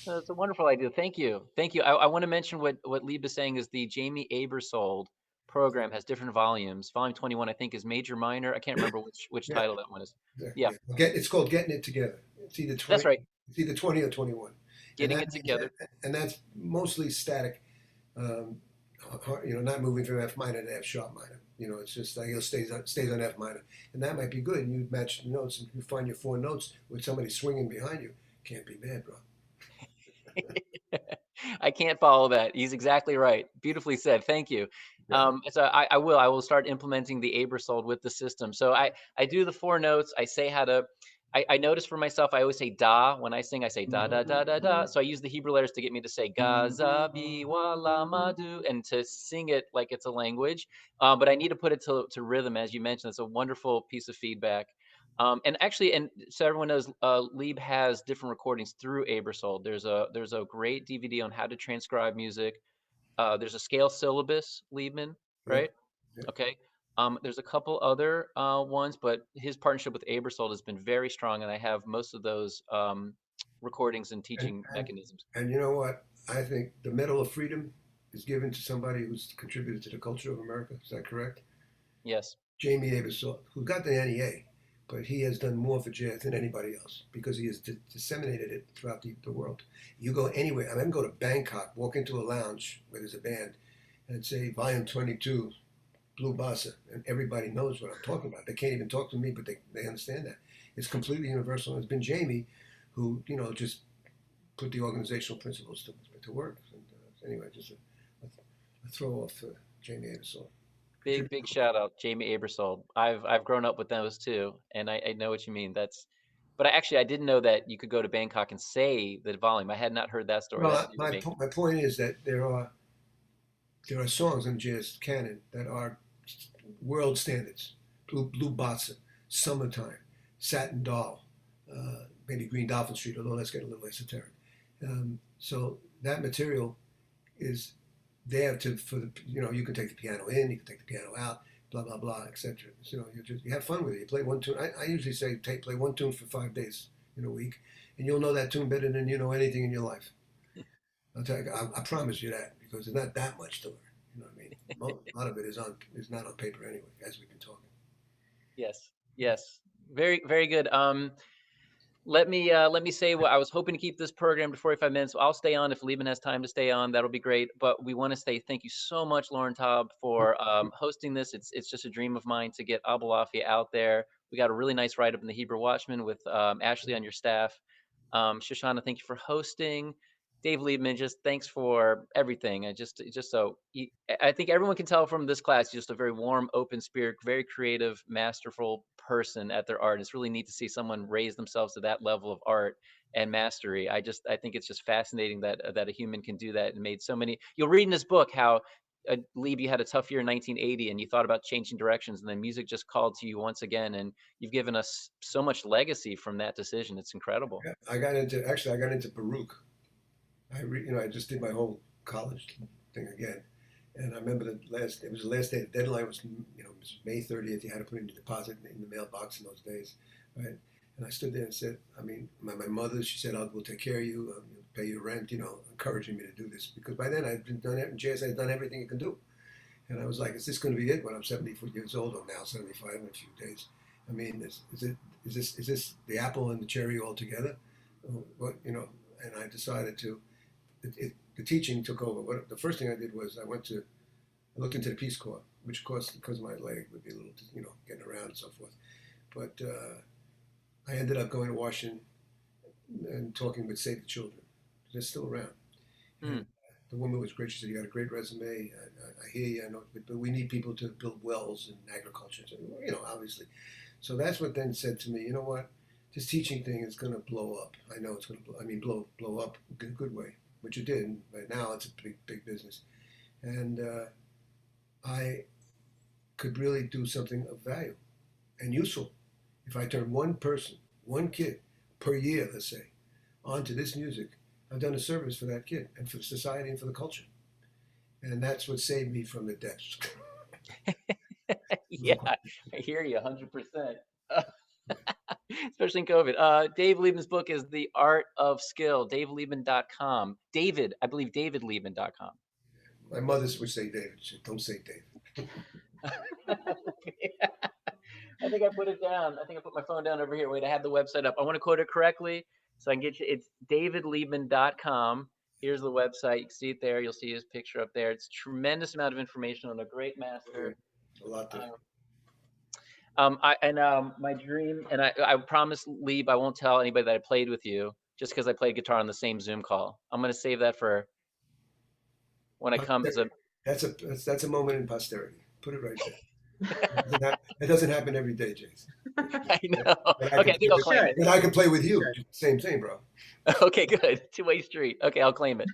That's a wonderful idea. Thank you. Thank you. I want to mention what Lieb is saying is the Jamie Abersold program has different volumes. Volume 21, I think, is major, minor. I can't remember which title that one is. Yeah. It's called Getting It Together. It's either 20. That's right. It's either 20 or 21. Getting it together. And that's mostly static not moving from F minor to F sharp minor. It's just like it stays on F minor, and that might be good. And you match the notes, and you find your 4 notes with somebody swinging behind you. Can't be bad, bro. I can't follow that. He's exactly right. Beautifully said. Thank you. Yeah. So I will start implementing the Abersold with the system. So I do the 4 notes. I say how to. I notice for myself, I always say da. When I sing, I say da da da da da. So I use the Hebrew letters to get me to say ga za bi wa la ma do, and to sing it like it's a language. But I need to put it to rhythm, as you mentioned. It's a wonderful piece of feedback. And actually, and so everyone knows, Lieb has different recordings through Abersold. There's a great DVD on how to transcribe music. There's a scale syllabus, Liebman, Yeah. right? Yeah. Okay. There's a couple other ones, but his partnership with Abersold has been very strong, and I have most of those recordings and teaching mechanisms. And you know what? I think the Medal of Freedom is given to somebody who's contributed to the culture of America. Is that correct? Yes. Jamie Abersold, who got the NEA, but he has done more for jazz than anybody else because he has disseminated it throughout the world. You go anywhere, I can go to Bangkok, walk into a lounge where there's a band, and say Volume 22, Blue Bossa, and everybody knows what I'm talking about. They can't even talk to me, but they understand that. It's completely universal. And it's been Jamie who, just put the organizational principles to work. And anyway, just a throw off Jamie Abersold. Big shout out, Jamie Abersold. I've grown up with those too, and I know what you mean. But I didn't know that you could go to Bangkok and say the volume. I had not heard that story. That's Well, new to me. my point is that there are songs in jazz canon that are world standards. Blue Bossa, Summertime, Satin Doll, maybe Green Dolphin Street, although that's getting a little esoteric. So that material is there for the you can take the piano in, you can take the piano out, blah blah blah, etc. So you have fun with it. You play one tune. I usually say play one tune for 5 days in a week, and you'll know that tune better than you know anything in your life. I'll tell you, I promise you that, because there's not that much to learn. You know what I mean? A lot of it is not on paper anyway, as we've been talking. Yes. Very, very good. Let me say what I was hoping to keep this program to 45 minutes. So I'll stay on if Liebman has time to stay on. That'll be great. But we want to say thank you so much, Lauren Taube, for hosting this. It's just a dream of mine to get Abulafia out there. We got a really nice write up in the Hebrew Watchman with Ashley on your staff. Shoshana, thank you for hosting. Dave Liebman, just thanks for everything. I think everyone can tell from this class, just a very warm, open spirit, very creative, masterful person at their art. It's really neat to see someone raise themselves to that level of art and mastery. I think it's just fascinating that a human can do that and made so many. You'll read in this book how Lieb, you had a tough year in 1980 and you thought about changing directions, and then music just called to you once again, and you've given us so much legacy from that decision. It's incredible. Yeah, I got into Baruch. I just did my whole college thing again, and I remember it was the last day. The deadline was it was May 30th. You had to put in the deposit in the mailbox in those days, right? And I stood there and said, my mother, she said, we'll take care of you, pay your rent, encouraging me to do this, because by then I'd been done it in jazz. I'd done everything you can do, and I was like, is this going to be it when I'm 74 years old, or now 75 in a few days? I mean, is this the apple and the cherry all together? What And I decided to. The teaching took over. The first thing I did was I looked into the Peace Corps, which of course, because my leg would be a little, getting around and so forth. But I ended up going to Washington and talking with Save the Children. They're still around. And the woman was great. She said, "You got a great resume. I hear you. I know, but we need people to build wells in agriculture." So, obviously. So that's what then said to me, you know what? This teaching thing is going to blow up. I know it's going to blow up in a good way, which it did. But now it's a big business. And I could really do something of value and useful if I turn one person, one kid per year, let's say, onto this music. I've done a service for that kid and for society and for the culture. And that's what saved me from the depths. Yeah, I hear you 100%. Especially in COVID. Dave Liebman's book is The Art of Skill, DaveLiebman.com. I believe DavidLiebman.com. My mother would say David. She said, don't say David. I think I put it down. I think I put my phone down over here. Wait, I have the website up. I want to quote it correctly so I can get you. It's DavidLiebman.com. Here's the website. You can see it there. You'll see his picture up there. It's a tremendous amount of information on a great master. A lot there. My dream, and I promise, Lieb, I won't tell anybody that I played with you just because I played guitar on the same Zoom call. I'm going to save that for when I come as a. That's a moment in posterity. Put it right there. It doesn't happen every day, Jason. I know. I Okay, I think I'll claim it. And I can play with you. Same thing, bro. Okay, good. Two-way street. Okay, I'll claim it.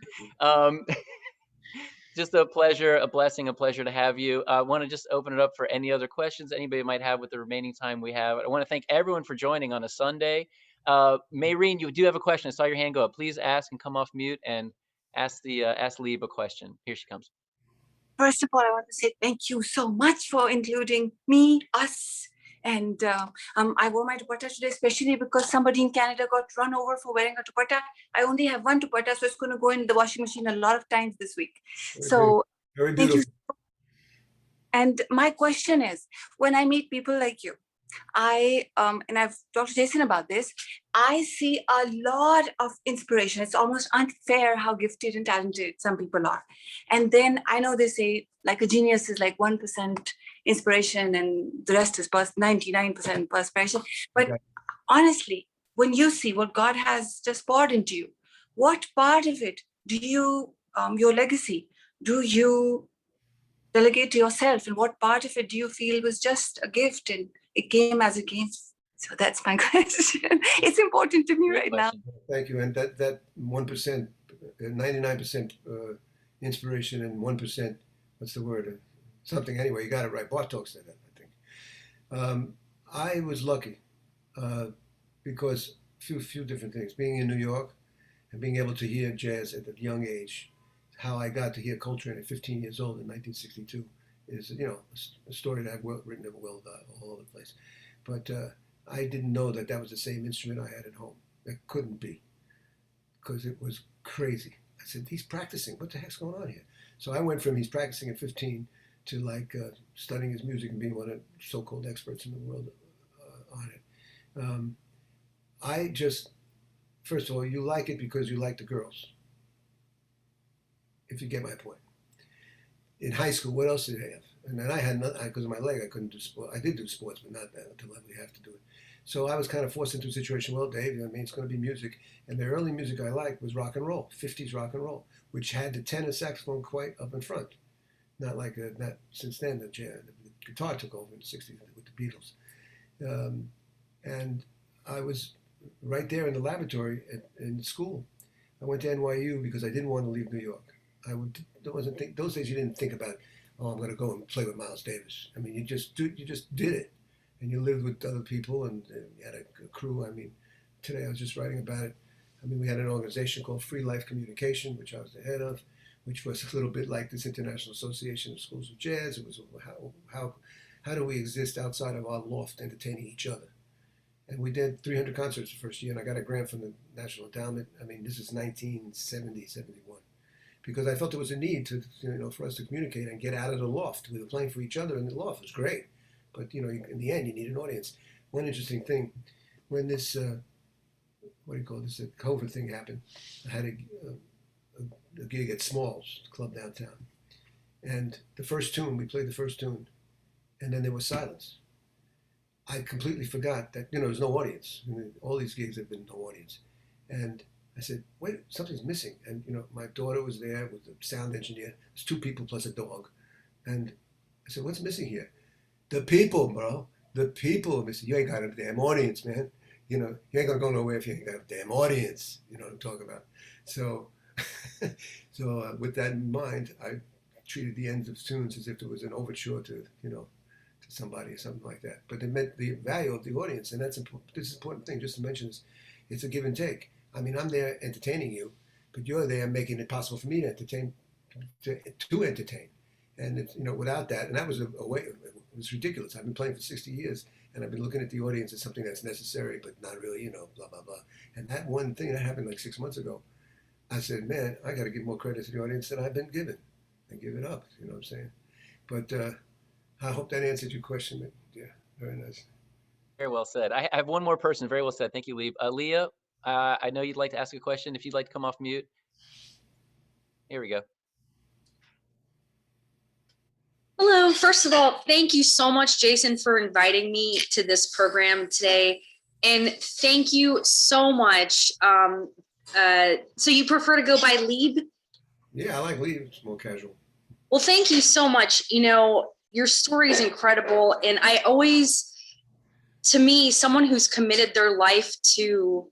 Just a pleasure, a blessing, a pleasure to have you. I want to just open it up for any other questions anybody might have with the remaining time we have. I want to thank everyone for joining on a Sunday. Mayreen, you do have a question. I saw your hand go up. Please ask and come off mute and ask Lieb a question. Here she comes. First of all, I want to say thank you so much for including me, us, and I wore my dupatta today, especially because somebody in Canada got run over for wearing a dupatta. I only have one dupatta, so it's going to go in the washing machine a lot of times this week. Very thank beautiful. you. And my question is, when I meet people like you, and I've talked to Jason about this, I see a lot of inspiration. It's almost unfair how gifted and talented some people are. And then I know they say like a genius is like 1% inspiration and the rest is 99% perspiration. But honestly, when you see what God has just poured into you, what part of it do you, your legacy, do you delegate to yourself? And what part of it do you feel was just a gift and it came as a gift? So that's my question. It's important to me right now. Thank you. And that 1%, 99% inspiration and 1%, what's the word? Something anyway, you got it right. Bartok said that, I think. I was lucky because few different things. Being in New York and being able to hear jazz at a young age, how I got to hear Coltrane at 15 years old in 1962 is, a story that I've written all over the place. But I didn't know that was the same instrument I had at home. It couldn't be, because it was crazy. I said, he's practicing. What the heck's going on here? So I went from he's practicing at 15 to studying his music and being one of the so-called experts in the world on it. I just, first of all, you like it because you like the girls, if you get my point. In high school, what else did I have? And then I had nothing, because of my leg, I couldn't do sport. I did do sports, but not that until we have to do it. So I was kind of forced into a situation, well, Dave, it's going to be music. And the early music I liked was rock and roll, 50s rock and roll, which had the tenor saxophone quite up in front. Not since then, the guitar took over in the 60s with the Beatles. And I was right there in the laboratory in school. I went to NYU because I didn't want to leave New York. Those days you didn't think about, I'm going to go and play with Miles Davis. You just did it, and you lived with other people, and you had a crew. Today I was just writing about it. We had an organization called Free Life Communication, which I was the head of, which was a little bit like this International Association of Schools of Jazz. It was how do we exist outside of our loft, entertaining each other. And we did 300 concerts the first year, and I got a grant from the National Endowment. This is 1970, 71. Because I felt there was a need to, for us to communicate and get out of the loft. We were playing for each other in the loft. It was great. But, in the end, you need an audience. One interesting thing, when this, COVID thing happened, I had a gig at Smalls Club downtown. And we played the first tune, and then there was silence. I completely forgot that, there was no audience. All these gigs have been no audience. And I said, wait, something's missing. And, my daughter was there with the sound engineer. There's 2 people plus a dog. And I said, what's missing here? The people, bro. The people are missing. You ain't got a damn audience, man. You ain't going to go nowhere if you ain't got a damn audience. You know what I'm talking about? So, with that in mind, I treated the ends of tunes as if there was an overture to somebody or something like that. But it meant the value of the audience. And that's important. This is an important thing, just to mention this. It's a give and take. I'm there entertaining you, but you're there making it possible for me to entertain, to entertain. And it's, without that, and that was a way, it was ridiculous. I've been playing for 60 years, and I've been looking at the audience as something that's necessary, but not really, blah, blah, blah. And that one thing that happened like 6 months ago, I said, man, I got to give more credit to the audience than I've been given, and give it up, you know what I'm saying? But I hope that answered your question. Yeah, very nice. Very well said. I have one more person. Very well said. Thank you, Lieb. Leah, I know you'd like to ask a question. If you'd like to come off mute. Here we go. Hello. First of all, thank you so much, Jason, for inviting me to this program today. And thank you so much. So you prefer to go by Lieb? Yeah, I like Lieb. It's more casual. Well, thank you so much. You know, your story is incredible. And I always, to me, someone who's committed their life to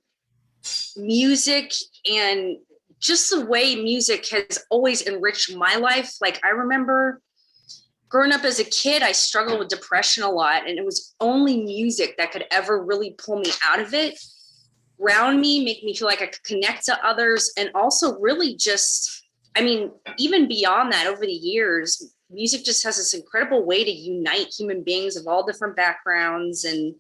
music and just the way music has always enriched my life. Like, I remember growing up as a kid, I struggled with depression a lot, and it was only music that could ever really pull me out of it, ground me, make me feel like I could connect to others, and also really just, I mean, even beyond that, over the years, music just has this incredible way to unite human beings of all different backgrounds. And,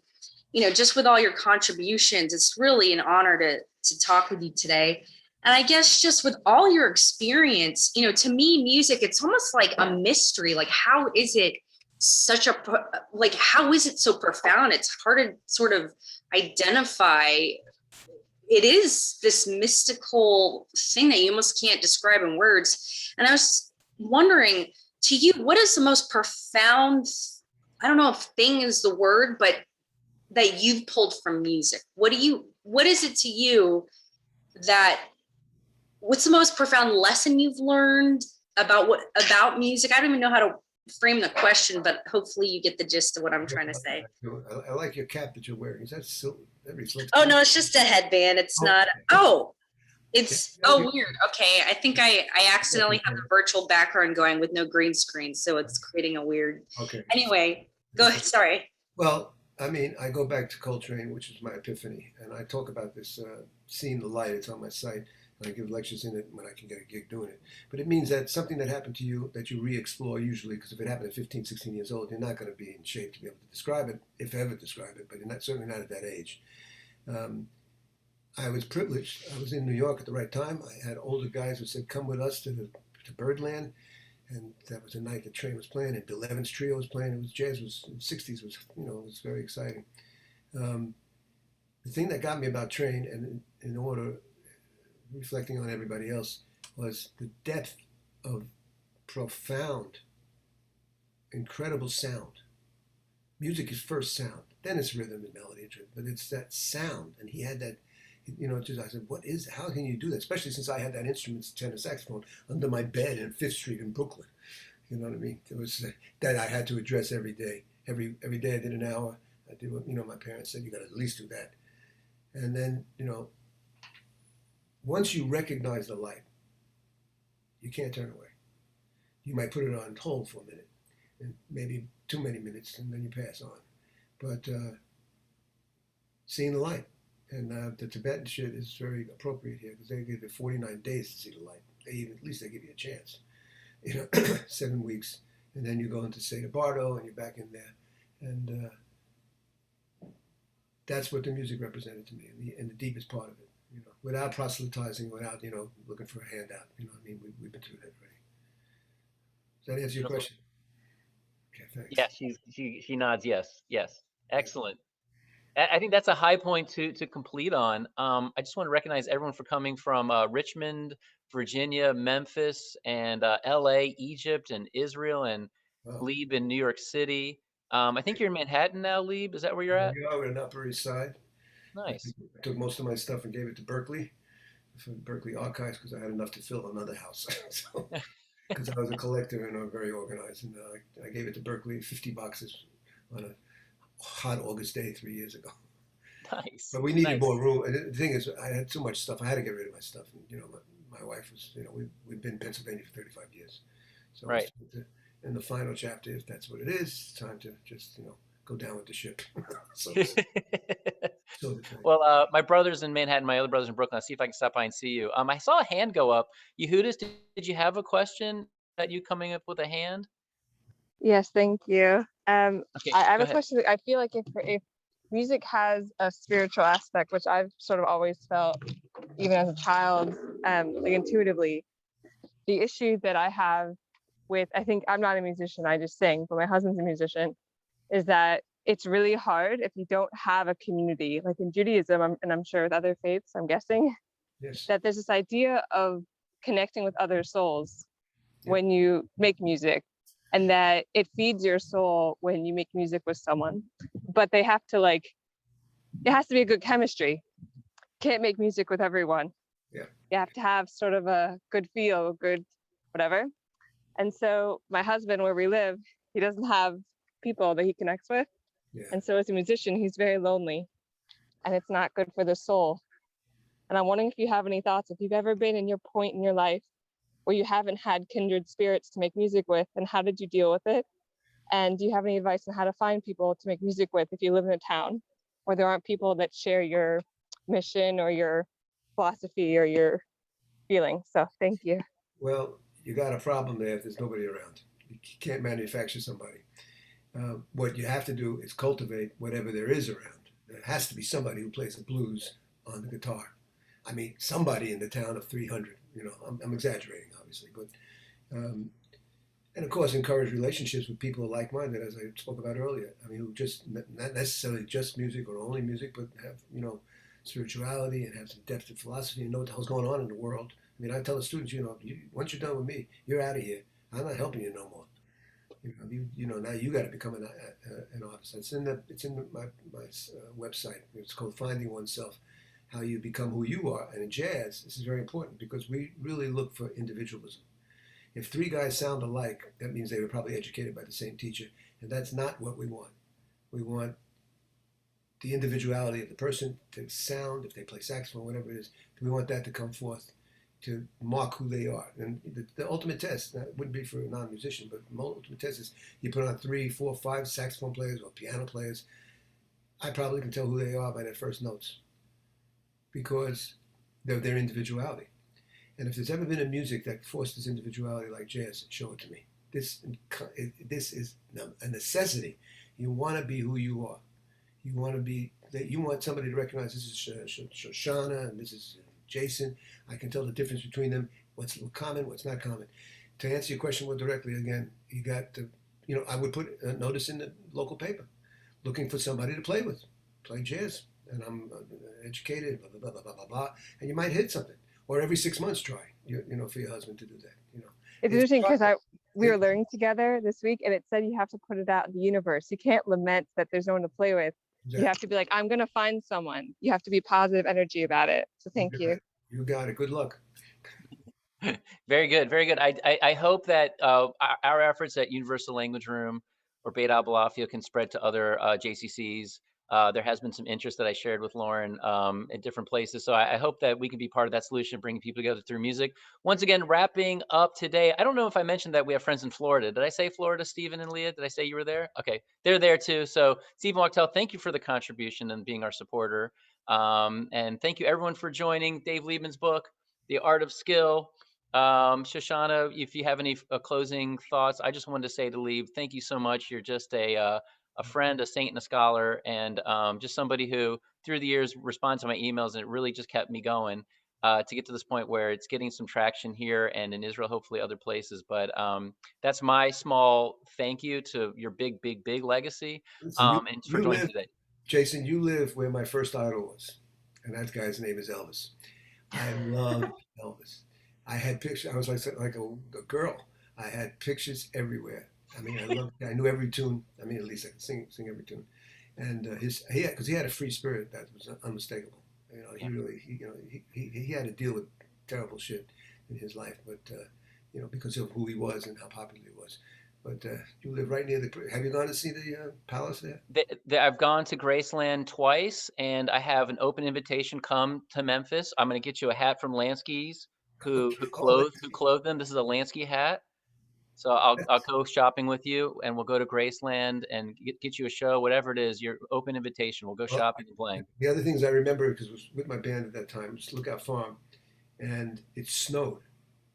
you know, just with all your contributions, it's really an honor to talk with you today. And I guess just with all your experience, you know, to me, music, it's almost like a mystery. Like, how is it how is it so profound? It's hard to sort of identify. It is this mystical thing that you almost can't describe in words. And I was wondering, to you, what is the most profound, I don't know if thing is the word, but that you've pulled from music? What is it to you what's the most profound lesson you've learned about music? I don't even know how to frame the question, but hopefully you get the gist of what I'm trying to say. I like your cap that you're wearing. Is that silk? That reflects. Oh, no, it's just a headband. It's not. Oh, it's, weird. Okay. I think I accidentally have a virtual background going with no green screen. So it's creating a weird. Okay. Anyway, go ahead. Sorry. Well, I mean, I go back to Coltrane, which is my epiphany. And I talk about this, seeing the light. It's on my site. I give lectures in it when I can get a gig doing it. But it means that something that happened to you that you re-explore usually, because if it happened at 15, 16 years old, you're not going to be in shape to be able to describe it, if ever describe it, but you're certainly not at that age. I was privileged. I was in New York at the right time. I had older guys who said, come with us to Birdland. And that was the night the train was playing, and Bill Evans' trio was playing. It was jazz, was in the 60s, was, you know, it was very exciting. The thing that got me about Train, and in order, reflecting on everybody else, was the depth of profound, incredible sound. Music is first sound, then it's rhythm and melody, but it's that sound. And he had that, you know, just, I said, what is, how can you do that? Especially since I had that instrument, tenor saxophone, under my bed in 5th Street in Brooklyn. You know what I mean? It was that I had to address every day. Every day I did an hour. I did what, you know, my parents said, you got to at least do that. And then, you know, once you recognize the light, you can't turn away. You might put it on hold for a minute, and maybe too many minutes, and then you pass on. But seeing the light, and the Tibetan shit is very appropriate here because they give you 49 days to see the light. At least they give you a chance. You know, 7 weeks, and then you go into Seder Bardo, and you're back in there, and that's what the music represented to me, and the deepest part of it. You know, without proselytizing, without, you know, looking for a handout. You know what I mean? We've been through that already. Does that answer your question? Okay, thanks. Yeah, she nods yes. Excellent. I think that's a high point to complete on. I just want to recognize everyone for coming from Richmond, Virginia, Memphis, and LA, Egypt, and Israel, and Lieb in New York City. I think you're in Manhattan now, Lieb. Is that where you're at? Yeah, we're in the Upper East Side. Nice. I took most of my stuff and gave it to Berkeley, for Berkeley Archives, because I had enough to fill another house. Because I was a collector and I'm very organized. And I gave it to Berkeley, 50 boxes on a hot August day 3 years ago. Nice. But we needed more room. And the thing is, I had too much stuff. I had to get rid of my stuff. And, you know, my wife was, you know, we've been in Pennsylvania for 35 years. So right. In the final chapter, if that's what it is, it's time to just, you know, go down with the ship. Well, my brother's in Manhattan, my other brother's in Brooklyn. I'll see if I can stop by and see you. I saw a hand go up. Yehudis, did you have a question that you coming up with a hand? Yes, thank you. Okay, I have a question. I feel like if music has a spiritual aspect, which I've sort of always felt, even as a child, like intuitively, the issue that I have with, I think I'm not a musician, I just sing, but my husband's a musician, is that it's really hard if you don't have a community. Like in Judaism, and I'm sure with other faiths, I'm guessing, yes, that there's this idea of connecting with other souls Yeah. when you make music, and that it feeds your soul when you make music with someone. But they have to like, it has to be a good chemistry. Can't make music with everyone. Yeah. You have to have sort of a good feel, good whatever. And so my husband, where we live, he doesn't have people that he connects with. Yeah. And so as a musician, he's very lonely, and it's not good for the soul. And I'm wondering if you have any thoughts, if you've ever been in your point in your life where you haven't had kindred spirits to make music with, and how did you deal with it? And do you have any advice on how to find people to make music with if you live in a town where there aren't people that share your mission or your philosophy or your feelings? So thank you. Well, you got a problem there if there's nobody around. You can't manufacture somebody. What you have to do is cultivate whatever there is around. There has to be somebody who plays the blues on the guitar. I mean, somebody in the town of 300. You know, I'm exaggerating, obviously, but and of course, encourage relationships with people who are like-minded, as I spoke about earlier. I mean, who just not necessarily just music or only music, but have spirituality and have some depth of philosophy and know what the hell's going on in the world. I mean, I tell the students, once you're done with me, you're out of here. I'm not helping you no more. Now you got to become an artist. It's in my website. It's called Finding Oneself: How You Become Who You Are. And in jazz, this is very important because we really look for individualism. If three guys sound alike, that means they were probably educated by the same teacher, and that's not what we want. We want the individuality of the person to sound, if they play saxophone, whatever it is, we want that to come forth to mark who they are. And the ultimate test, that wouldn't be for a non-musician, but the ultimate test is you put on 3, 4, 5 saxophone players or piano players. I probably can tell who they are by their first notes because they're their individuality. And if there's ever been a music that fosters individuality like jazz, show it to me. This is a necessity. You want to be who you are. You want somebody to recognize this is Shoshana and this is Jason. I can tell the difference between them, what's common, what's not common. To answer your question more directly, again, you got to, I would put a notice in the local paper, looking for somebody to play with, play jazz. And I'm educated, blah, blah, blah, blah, blah, blah. And you might hit something. Or every 6 months try, for your husband to do that, It's interesting because we were learning together this week, and it said you have to put it out in the universe. You can't lament that there's no one to play with. Exactly. You have to be like, I'm going to find someone. You have to be positive energy about it. So thank you. You got it. Good luck. Very good. Very good. I hope that our efforts at Universal Language Room or Beit Abulafia can spread to other JCCs. There has been some interest that I shared with Lauren at different places. So I hope that we can be part of that solution, bringing people together through music. Once again, wrapping up today. I don't know if I mentioned that we have friends in Florida. Did I say Florida, Stephen and Leah? Did I say you were there? Okay, they're there too. So Stephen Wachtel, thank you for the contribution and being our supporter. And thank you everyone for joining Dave Liebman's book, The Art of Skill. Shoshana, if you have any closing thoughts, I just wanted to say to Lieb, thank you so much. You're just a friend, a saint, and a scholar, and just somebody who, through the years, responds to my emails, and it really just kept me going to get to this point where it's getting some traction here and in Israel, hopefully other places. But that's my small thank you to your big, big, big legacy and for joining today. Jason, you live where my first idol was, and that guy's name is Elvis. I love Elvis. I had pictures. I was like a girl. I had pictures everywhere. I mean, I knew every tune. I mean, at least I could sing every tune. And because he had a free spirit that was unmistakable. He had to deal with terrible shit in his life, but because of who he was and how popular he was. But you live right near have you gone to see the palace there? I've gone to Graceland twice, and I have an open invitation. Come to Memphis. I'm going to get you a hat from Lansky's, who clothed them. This is a Lansky hat. So I'll go shopping with you, and we'll go to Graceland and get you a show, whatever it is. Your open invitation. We'll go shopping and playing. The other things I remember, because it was with my band at that time, was Lookout Farm, and it snowed.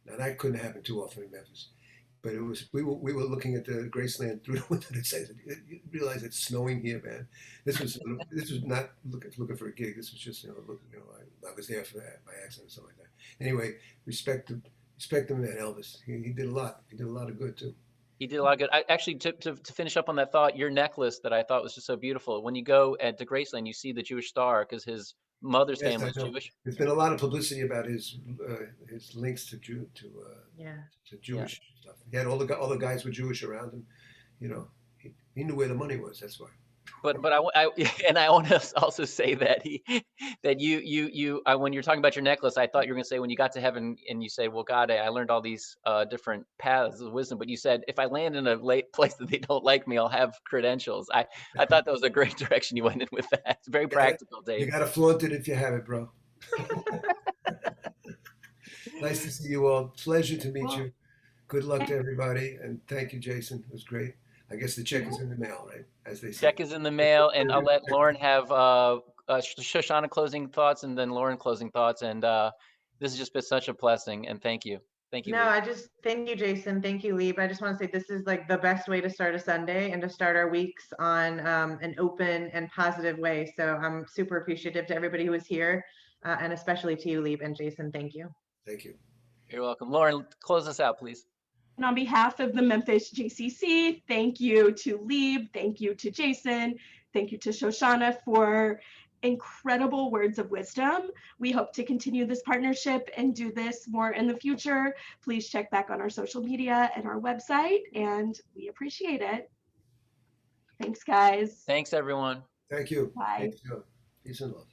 Now that couldn't happen too often in Memphis, but it was. We were looking at the Graceland through the window and said, "You realize it's snowing here, man." This was not looking for a gig. This was just I was there for that by accident or something like that. Anyway, respect him, man, Elvis. He did a lot. He did a lot of good too. He did a lot of good. Actually, to finish up on that thought, your necklace that I thought was just so beautiful. When you go to Graceland, you see the Jewish star because his mother's Yes, family I is know. Jewish. There's been a lot of publicity about his links to Yeah. to Jewish stuff. He had all the guys were Jewish around him. You know, he knew where the money was. That's why. But and I want to also say that when you're talking about your necklace, I thought you were going to say when you got to heaven and you say, well, God, I learned all these different paths of wisdom, but you said if I land in a place that they don't like me, I'll have credentials. I thought that was a great direction you went in with that. It's very practical, You Dave. got to flaunt it if you have it, bro. Nice to see you all. Pleasure to meet you. Good luck to everybody, and thank you, Jason. It was great. I guess the check is in the mail, right? As they say. Check is in the mail, and I'll let Lauren have Shoshana closing thoughts, and then Lauren closing thoughts. And this has just been such a blessing, and thank you. Thank you, No, Lieb. thank you, Jason. Thank you, Lieb. I just want to say this is like the best way to start a Sunday and to start our weeks on an open and positive way. So I'm super appreciative to everybody who was here, and especially to you, Lieb and Jason. Thank you. Thank you. You're welcome. Lauren, close us out, please. And on behalf of the Memphis JCC, thank you to Lieb, thank you to Jason, thank you to Shoshana for incredible words of wisdom. We hope to continue this partnership and do this more in the future. Please check back on our social media and our website, and we appreciate it. Thanks, guys. Thanks, everyone. Thank you. Bye. Thank you. Peace and love.